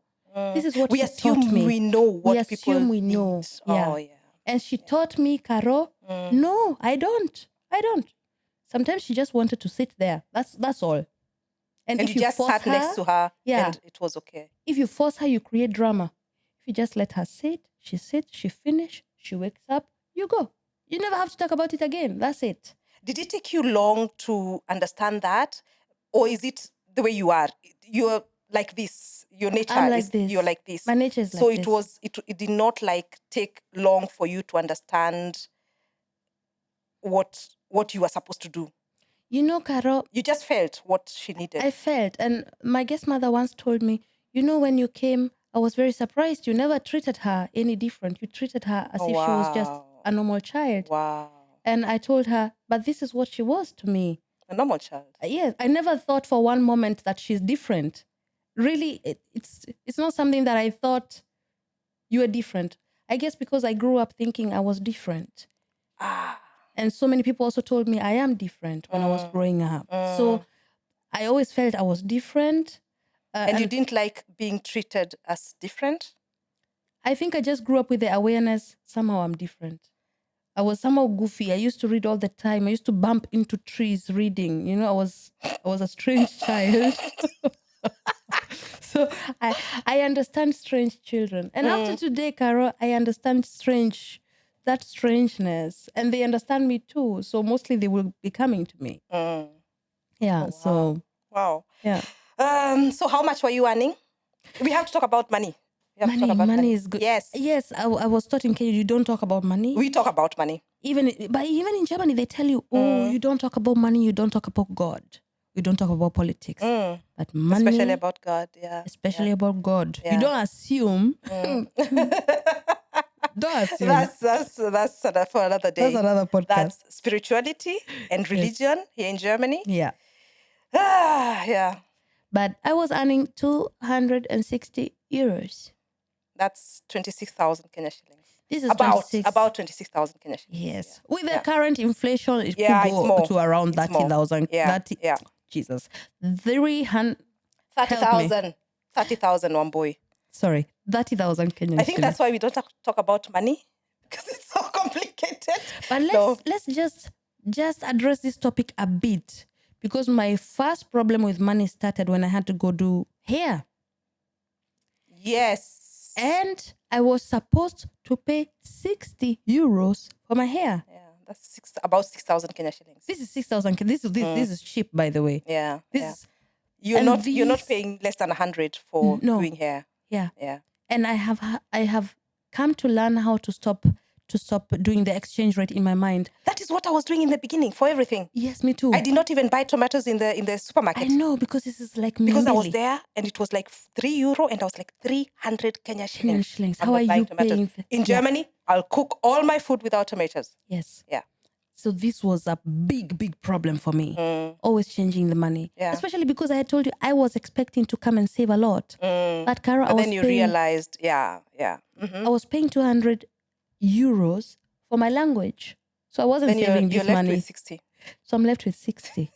This is what
we
she
assume
taught me.
We know what
we
people
assume we
need.
know. Yeah.
Oh, yeah.
And she taught me, Caro, no, I don't. Sometimes she just wanted to sit there. That's all.
And if you just sat next to her, and it was okay.
If you force her, you create drama. If you just let her sit, she sits, she finishes, she wakes up, you go. You never have to talk about it again. That's it.
Did it take you long to understand that? Or is it the way you are? You're like this. Your nature
I'm like
is
this.
You're like this.
My nature is
so
like this.
It did not take long for you to understand what you were supposed to do.
You know, Caro,
you just felt what she needed.
I felt, and my guest mother once told me, when you came, I was very surprised. You never treated her any different. You treated her as if she was just a normal child.
Wow.
And I told her, but this is what she was to me.
A normal child.
Yes, I never thought for one moment that she's different. Really, it's not something that I thought you are different. I guess because I grew up thinking I was different. And so many people also told me I am different when I was growing up. So I always felt I was different.
And you didn't like being treated as different?
I think I just grew up with the awareness, somehow I'm different. I was somehow goofy. I used to read all the time. I used to bump into trees reading. I was a strange child. So I understand strange children. And after today, Caro, I understand that strangeness. And they understand me too. So mostly they will be coming to me. Yeah, so.
Wow.
Yeah.
So how much were you earning? We have to talk about money.
Money is good.
Yes.
Yes, I was taught in Kenya, you don't talk about money.
We talk about money.
Even in Germany, they tell you, you don't talk about money, you don't talk about God. You don't talk about politics. But money...
Especially about God, yeah.
Especially about God. Yeah. You don't assume. Don't assume.
That's for another day.
That's another podcast.
That's spirituality and religion here in Germany.
Yeah.
Yeah.
But I was earning 260 euros.
That's 26,000 Kenya shillings.
This is
about
26,000
Kenya shillings.
Yes. With the current inflation, it could
it's
go
more.
to around
It's more.
30,000.
Yeah. Yeah.
Jesus. 300.
30,000. 30,000, one boy.
Sorry, 30,000 Kenyan
I think that's why we don't talk about money, because it's so complicated.
But let's just address this topic a bit, because my first problem with money started when I had to go do hair.
Yes.
And I was supposed to pay 60 euros for my hair.
Yeah, that's about 6,000 Kenya shillings.
This is 6,000. This is cheap, by the way.
Yeah.
This
You're not paying less than 100 for doing hair.
Yeah.
Yeah.
And I have come to learn how to stop doing the exchange rate in my mind.
That is what I was doing in the beginning for everything.
Yes, me too.
I did not even buy tomatoes in the supermarket.
I know, because this is like
because I was there and it was like €3 and I was like 300 Kenya shillings.
How are you paying?
In Germany, I'll cook all my food without tomatoes.
Yes.
Yeah.
So this was a big problem for me. Always changing the money.
Yeah.
Especially because I had told you I was expecting to come and save a lot. But Cara,
and then you realized, yeah.
I was paying 200 euros for my language. So I wasn't saving this
you're
money.
left with 60.
So I'm left with 60.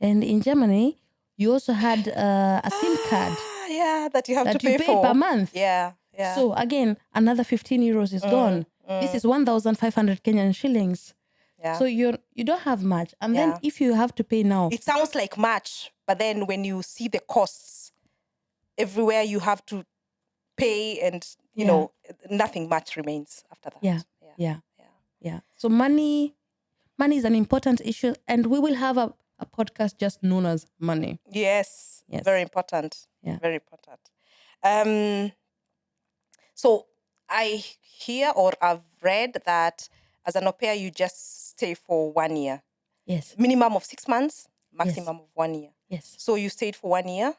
And in Germany, you also had a SIM card.
Yeah, that you have to pay
for. Per month.
Yeah.
So again, another 15 euros is gone. This is 1,500 Kenyan shillings.
Yeah.
So you don't have much. And then if you have to pay now.
It sounds like much, but then when you see the costs, everywhere you have to pay and, you know, nothing much remains after that.
Yeah. So money is an important issue, and we will have a podcast just known as money.
Yes. Very important.
Yeah.
Very important. So I hear or I've read that as an au pair, you just stay for 1 year.
Yes.
Minimum of 6 months, maximum of 1 year.
Yes.
So you stayed for 1 year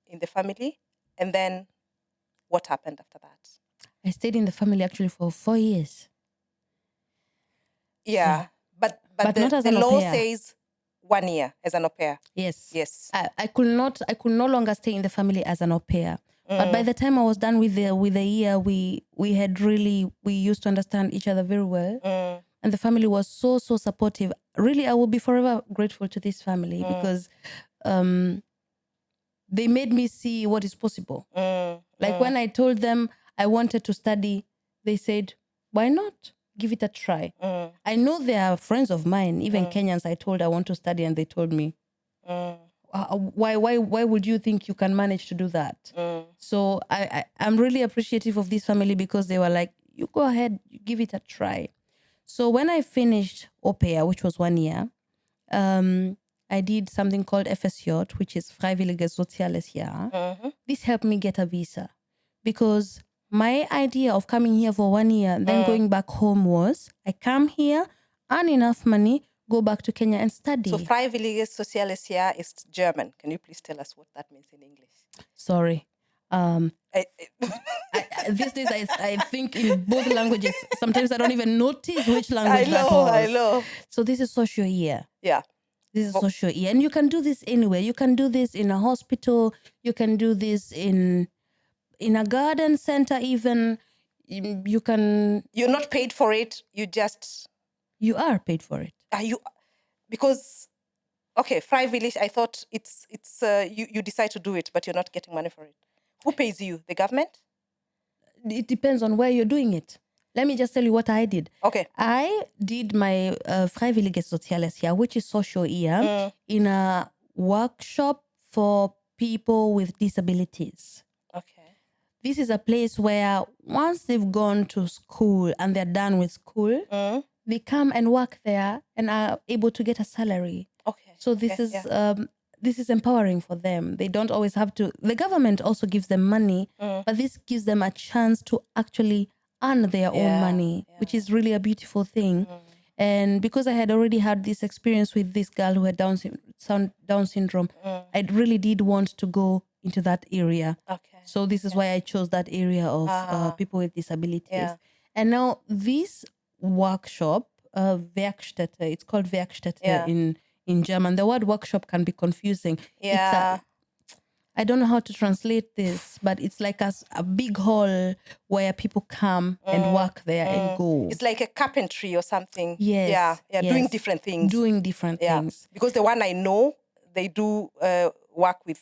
in the family, and then what happened after that?
I stayed in the family actually for 4 years.
Yeah, but
not as
the
an au
law
pair.
says 1 year as an au pair.
Yes. I could no longer stay in the family as an au pair. But by the time I was done with the year, we used to understand each other very well. And the family was so supportive. Really, I will be forever grateful to this family because they made me see what is possible. Like when I told them I wanted to study, they said, why not? Give it a try. I know they are friends of mine, even Kenyans I told I want to study, and they told me, why would you think you can manage to do that? So I'm really appreciative of this family because they were like, you go ahead, you give it a try. So when I finished au pair, which was 1 year, I did something called FSJ, which is Freiwilliges Soziales Jahr. This helped me get a visa because my idea of coming here for 1 year, then going back home was I come here, earn enough money, go back to Kenya and study.
So Freiwilliges Soziales Jahr is German. Can you please tell us what that means in English?
Sorry. These days I think in both languages, sometimes I don't even notice which language that was.
I know.
So this is social year.
Yeah.
This is social year. And you can do this anywhere. You can do this in a hospital. You can do this in a garden center even. You can...
You're not paid for it.
You are paid for it.
Are you? Because, okay, freiwillig, I thought it's you decide to do it, but you're not getting money for it. Who pays you? The government?
It depends on where you're doing it. Let me just tell you what I did.
Okay.
I did my Freiwilliges Soziales Jahr, which is social year, in a workshop for people with disabilities.
Okay.
This is a place where once they've gone to school and they're done with school, they come and work there and are able to get a salary.
Okay.
So this is empowering for them. They don't always have to. The government also gives them money, but this gives them a chance to actually earn their own money, which is really a beautiful thing. And because I had already had this experience with this girl who had Down syndrome, I really did want to go into that area.
Okay.
So this is why I chose that area of people with disabilities. Yeah. And now this workshop, Werkstätte, it's called Werkstätte
Yeah.
in German. The word workshop can be confusing.
Yeah.
I don't know how to translate this, but it's like a big hall where people come and work there and go.
It's like a carpentry or something.
Yes.
Yeah. Doing different things.
Doing different things.
Because the one I know, they do work with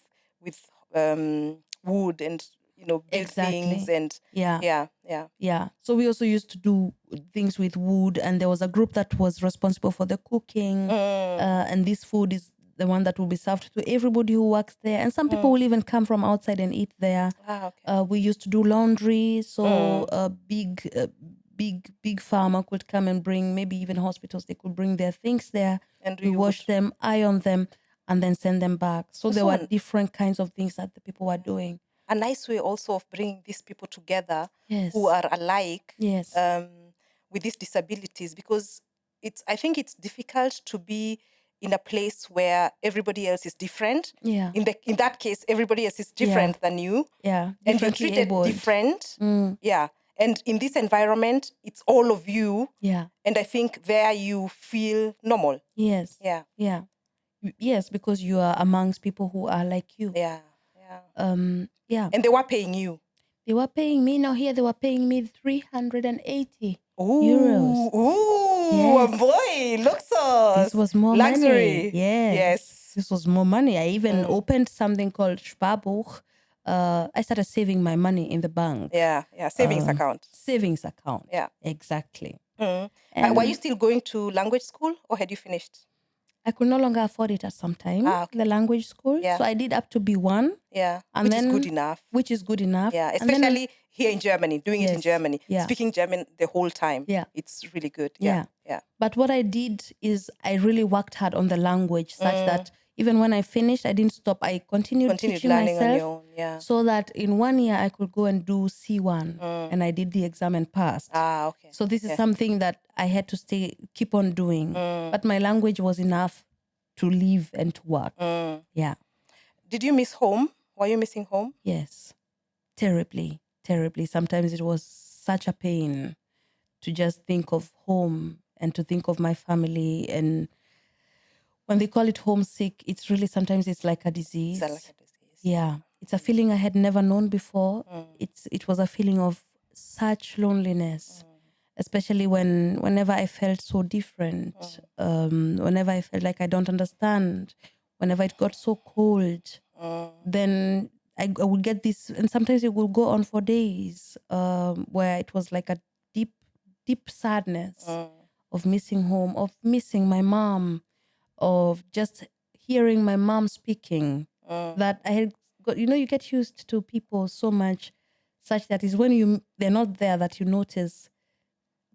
wood and build things and
Yeah. So we also used to do things with wood, and there was a group that was responsible for the cooking, and this food is the one that will be served to everybody who works there, and some people will even come from outside and eat there.
Okay.
We used to do laundry, so a big farmer could come and bring, maybe even hospitals, they could bring their things there,
and
we wash them, iron them, and then send them back. So there were different kinds of things that the people were doing.
A nice way also of bringing these people together
Yes.
who are alike
Yes.
with these disabilities, because I think it's difficult to be in a place where everybody else is different.
Yeah.
In that case, everybody else is different than you.
Yeah.
And you're treated different. Yeah. And in this environment, it's all of you.
Yeah.
And I think there you feel normal.
Yes.
Yeah.
Yeah. Yes, because you are amongst people who are like you.
Yeah.
Yeah.
And they were paying you.
They were paying me. Now here they were paying me 380
euros. Ooh, yes. Boy, luxus.
This was more
luxury.
Money. Yes. This was more money. I even opened something called Sparbuch. I started saving my money in the bank.
Yeah. Savings account.
Savings account.
Yeah.
Exactly.
Were you still going to language school, or had you finished?
I could no longer afford it at some time, the language school.
Yeah.
So I did up to B1.
Yeah.
And
which is good enough.
Which is good enough.
Yeah. Especially here in Germany, doing it in Germany.
Yeah.
Speaking German the whole time.
Yeah.
It's really good. Yeah.
But what I did is I really worked hard on the language such that even when I finished, I didn't stop. I continued teaching
learning
myself
on your own. Yeah.
So that in 1 year I could go and do C1 and I did the exam and passed.
Okay.
So this is something that I had to keep on doing. But my language was enough to live and to work. Yeah.
Did you miss home? Were you missing home?
Yes. Terribly. Sometimes it was such a pain to just think of home and to think of my family. And when they call it homesick, it's really, sometimes it's like a disease.
It's like a disease.
Yeah. It's a feeling I had never known before. It was a feeling of such loneliness. Especially whenever I felt so different, whenever I felt like I don't understand, whenever it got so cold, then I would get this, and sometimes it would go on for days, where it was like a deep sadness of missing home, of missing my mom, of just hearing my mom speaking, that I had got, you get used to people so much, such that is when they're not there that you notice.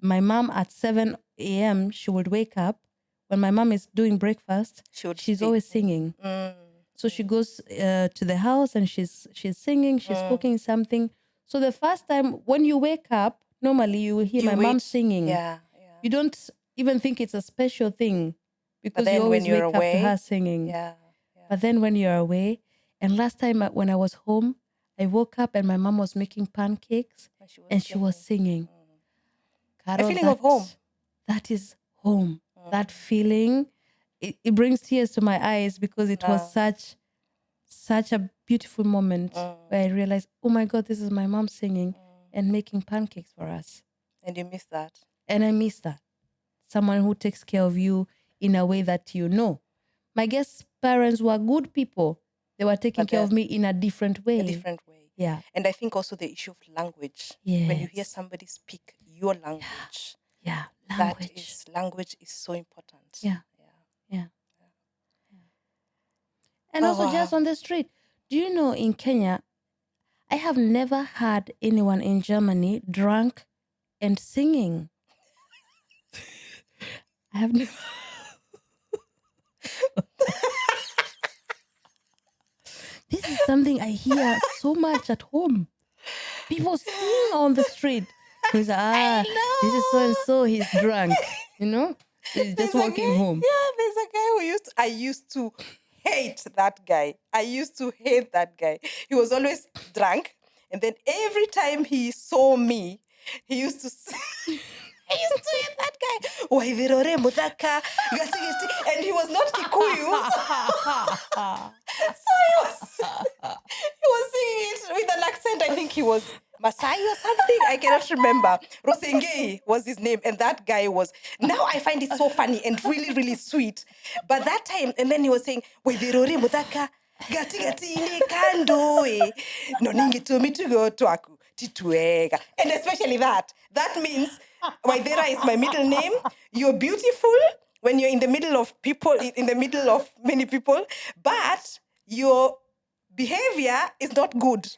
My mom at 7 a.m., she would wake up. When my mom is doing breakfast, she's always singing. So she goes to the house and she's singing, she's cooking something. So the first time when you wake up, normally you will hear my mom singing.
Yeah.
You don't even think it's a special thing because you always wake up to her singing.
Yeah.
But then when you're away, and last time when I was home, I woke up and my mom was making pancakes and she was singing.
A feeling of home.
That is home. That feeling, it brings tears to my eyes because it was such a beautiful moment where I realized, oh my God, this is my mom singing and making pancakes for us.
And you miss that.
And I miss that. Someone who takes care of you in a way that you know. My guest parents were good people. They were taking care of me in a different way. Yeah.
And I think also the issue of language.
Yes.
When you hear somebody speak your language.
Yeah.
Language is so important.
Yeah. And also just on the street. Do you know in Kenya, I have never had anyone in Germany drunk and singing. I have never. This is something I hear so much at home. People sing on the street. He's like, this is so and so. He's drunk. He's just walking home.
Yeah, there's a guy I used to hate that guy. He was always drunk, and then every time he saw me, He used to hit that guy. Waithirore Muthaka. And he was not Kikuyu. So he was singing it with an accent. I think he was Masai or something. I cannot remember. Rosengei was his name. And that guy was, now I find it so funny and really, really sweet. But that time, and then he was saying, Waithirore Muthaka. Gati gati ni kando no ningi to me to go to aku tituega. And especially that means Waithera is my middle name. You're beautiful when you're in the middle of people, in the middle of many people, but your behavior is not good.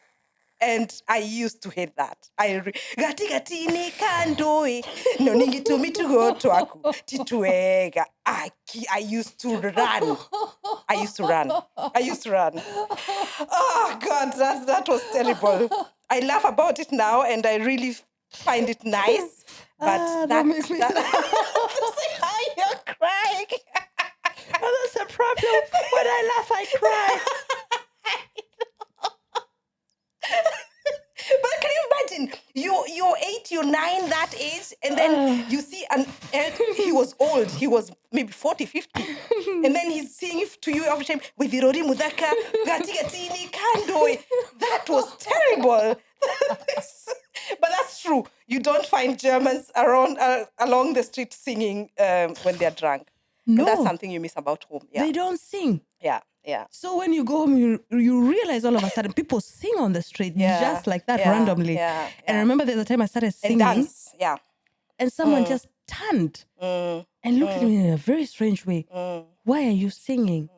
And I used to hate that. Gati gati ni kando no ningi to me to go to aku tituega. I used to run. I used to run. Oh God, that was terrible. I laugh about it now, and I really find it nice. But
that makes me laugh.
You're crying.
That's a problem. When I laugh, I cry.
But can you imagine? You're 8, you're 9, that age, and then you see and he was old. He was maybe 40, 50. And then he's saying to you every time, with Irori Mudaka, Gati Gatini Kando. That was terrible. But that's true. You don't find Germans around along the street singing when they're drunk.
No.
And that's something you miss about home. Yeah.
They don't sing.
Yeah.
So when you go home, you realize all of a sudden people sing on the street just like that randomly. And I remember there's a time I started singing.
And dance. Yeah.
And someone just turned and looked at me in a very strange way. Why are you singing?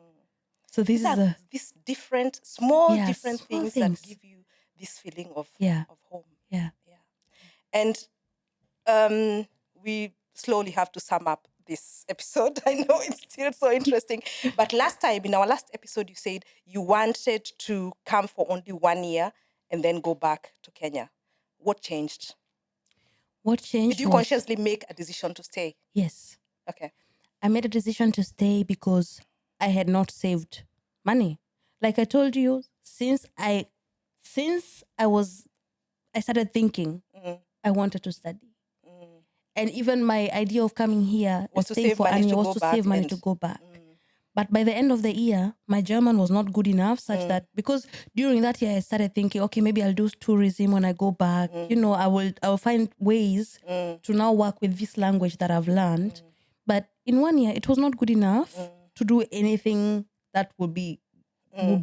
So these are
these different, small things that give you this feeling of home.
Yeah.
And we slowly have to sum up this episode. I know it's still so interesting. But last time, in our last episode, you said you wanted to come for only 1 year and then go back to Kenya. What changed? Did you consciously make a decision to stay?
Yes.
Okay.
I made a decision to stay because I had not saved money. Like I told you, since I started thinking I wanted to study. And even my idea of coming here
was to save money
to go back. But by the end of the year, my German was not good enough such that, because during that year I started thinking, okay, maybe I'll do tourism when I go back. You know, I will find ways to now work with this language that I've learned. But in 1 year, it was not good enough to do anything that would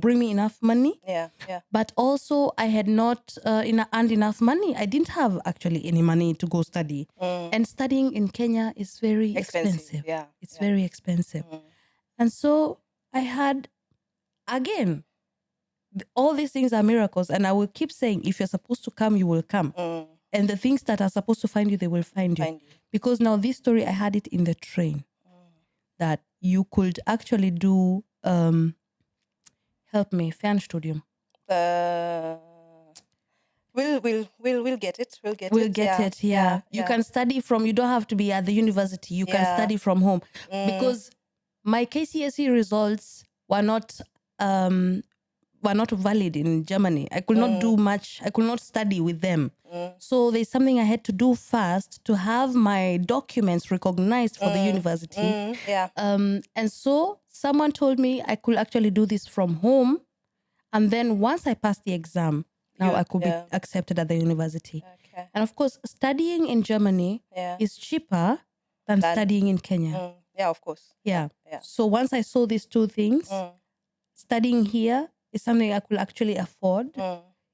bring me enough money.
Yeah.
But also I had not earned enough money. I didn't have actually any money to go study. And studying in Kenya is very expensive.
Yeah.
It's very expensive. And so I had, again, all these things are miracles. And I will keep saying, if you're supposed to come, you will come. And the things that are supposed to find you, they will find you. Because now this story, I had it in the train. That you could actually do... help me, Fernstudium.
We'll get it.
We'll get it. Yeah. You can study from. You don't have to be at the university. You can study from home because my KCSE results were not valid in Germany. I could not do much. I could not study with them. So there's something I had to do first to have my documents recognized for the university. And so someone told me I could actually do this from home. And then once I passed the exam, now I could be accepted at the university.
Okay.
And of course, studying in Germany is cheaper than studying in Kenya.
Yeah, of course.
Yeah. So once I saw these two things, studying here is something I could actually afford.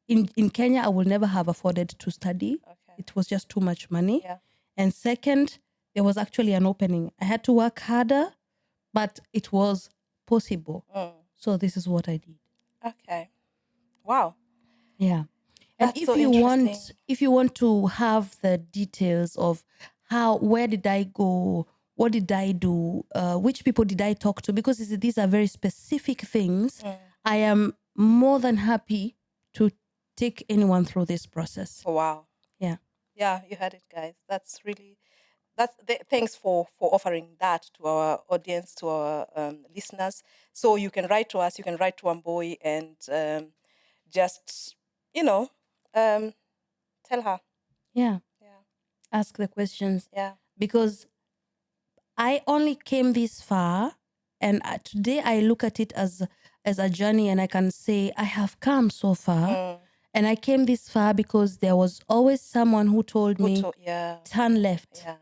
In Kenya, I would never have afforded to study.
Okay.
It was just too much money.
Yeah.
And second, there was actually an opening. I had to work harder, but it was possible. So this is what I did.
Okay. Wow.
Yeah. And
That's
if you want to have the details of where did I go, what did I do, which people did I talk to, because these are very specific things, I am more than happy to take anyone through this process.
Oh, wow.
Yeah.
Yeah, you heard it, guys. That's really... thanks for offering that to our audience, to our listeners. So you can write to us, you can write to Wambui and just, tell her.
Yeah. ask the questions.
Yeah.
Because I only came this far, and today I look at it as a journey, and I can say I have come so far, and I came this far because there was always someone who told me, turn left,
Yeah.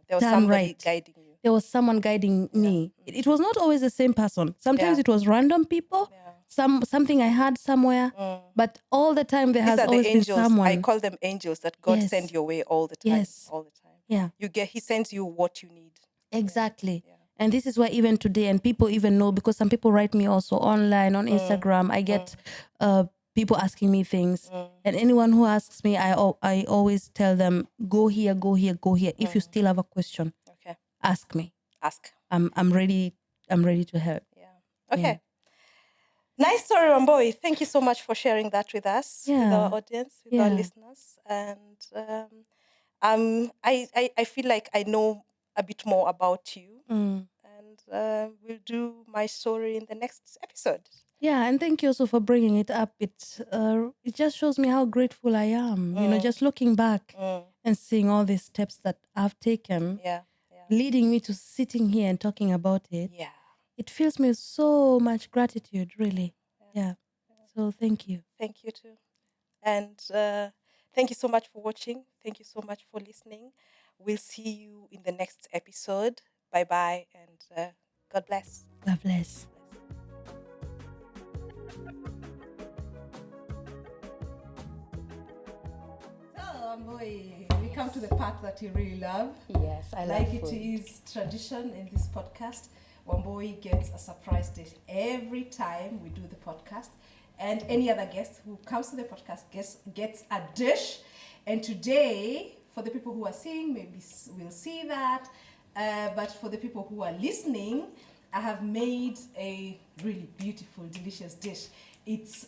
There was
turn
somebody
right.
guiding you.
There was someone guiding me. It was not always the same person. Sometimes it was random people, something I heard somewhere, but all the time there
These
has
are the
always been
angels.
someone.
I call them angels that God
Yes.
send your way all the time.
Yes.
All the time.
Yeah.
He sends you what you need.
Exactly. And this is why even today, and people even know, because some people write me also online on Instagram. I get people asking me things, and anyone who asks me, I always tell them, go here, go here, go here. If you still have a question, ask me.
Ask.
I'm ready. I'm ready to help.
Yeah. Okay. Nice story, Wamboi. Thank you so much for sharing that with us, with our audience, with our listeners. And I feel like I know a bit more about you. And we'll do my story in the next episode.
Yeah, and thank you also for bringing it up. It just shows me how grateful I am. You know, just looking back and seeing all these steps that I've taken, leading me to sitting here and talking about it.
Yeah.
It fills me with so much gratitude, really. Yeah. So thank you.
Thank you too. And thank you so much for watching. Thank you so much for listening. We'll see you in the next episode. Bye-bye, and God bless.
God bless.
So, boy, we come to the part that you really love.
Yes, I love
it
food.
is tradition in this podcast. Wamboi gets a surprise dish every time we do the podcast. And any other guest who comes to the podcast gets a dish. And today, for the people who are seeing, maybe we'll see that. But for the people who are listening, I have made a really beautiful, delicious dish. It's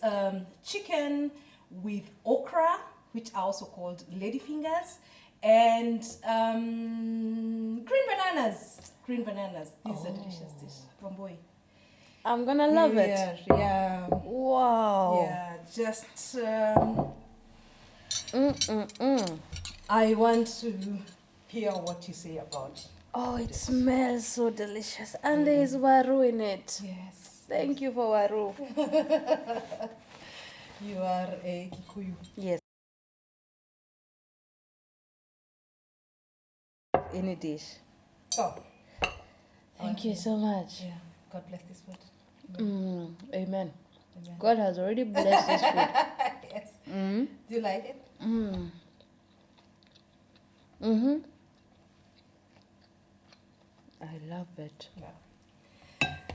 chicken with okra, which are also called ladyfingers, and green bananas. Green bananas. This is a delicious dish. Wamboi.
I'm gonna love it.
Yeah.
Wow.
Yeah. Just. I want to hear what you say about.
Oh, it smells so delicious, and there is waru in it.
Yes.
Thank you for waru.
You are a Kikuyu.
Yes.
Any dish. So.
Thank you so much.
Yeah. God bless this food.
Amen.
Amen.
God has already blessed this food.
Yes. Do you like it?
I love it.
Yeah.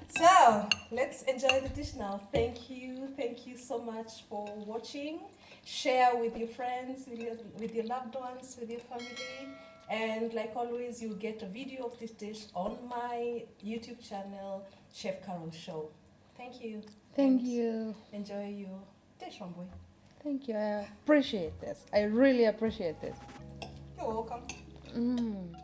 So let's enjoy the dish now. Thank you so much for watching. Share with your friends, with your loved ones, with your family, and like always, you'll get a video of this dish on my YouTube channel, Chef Carol Show. Thank you.
Thank you.
Enjoy your dish, Wamboi.
Thank you. I appreciate this. I really appreciate this.
You're welcome.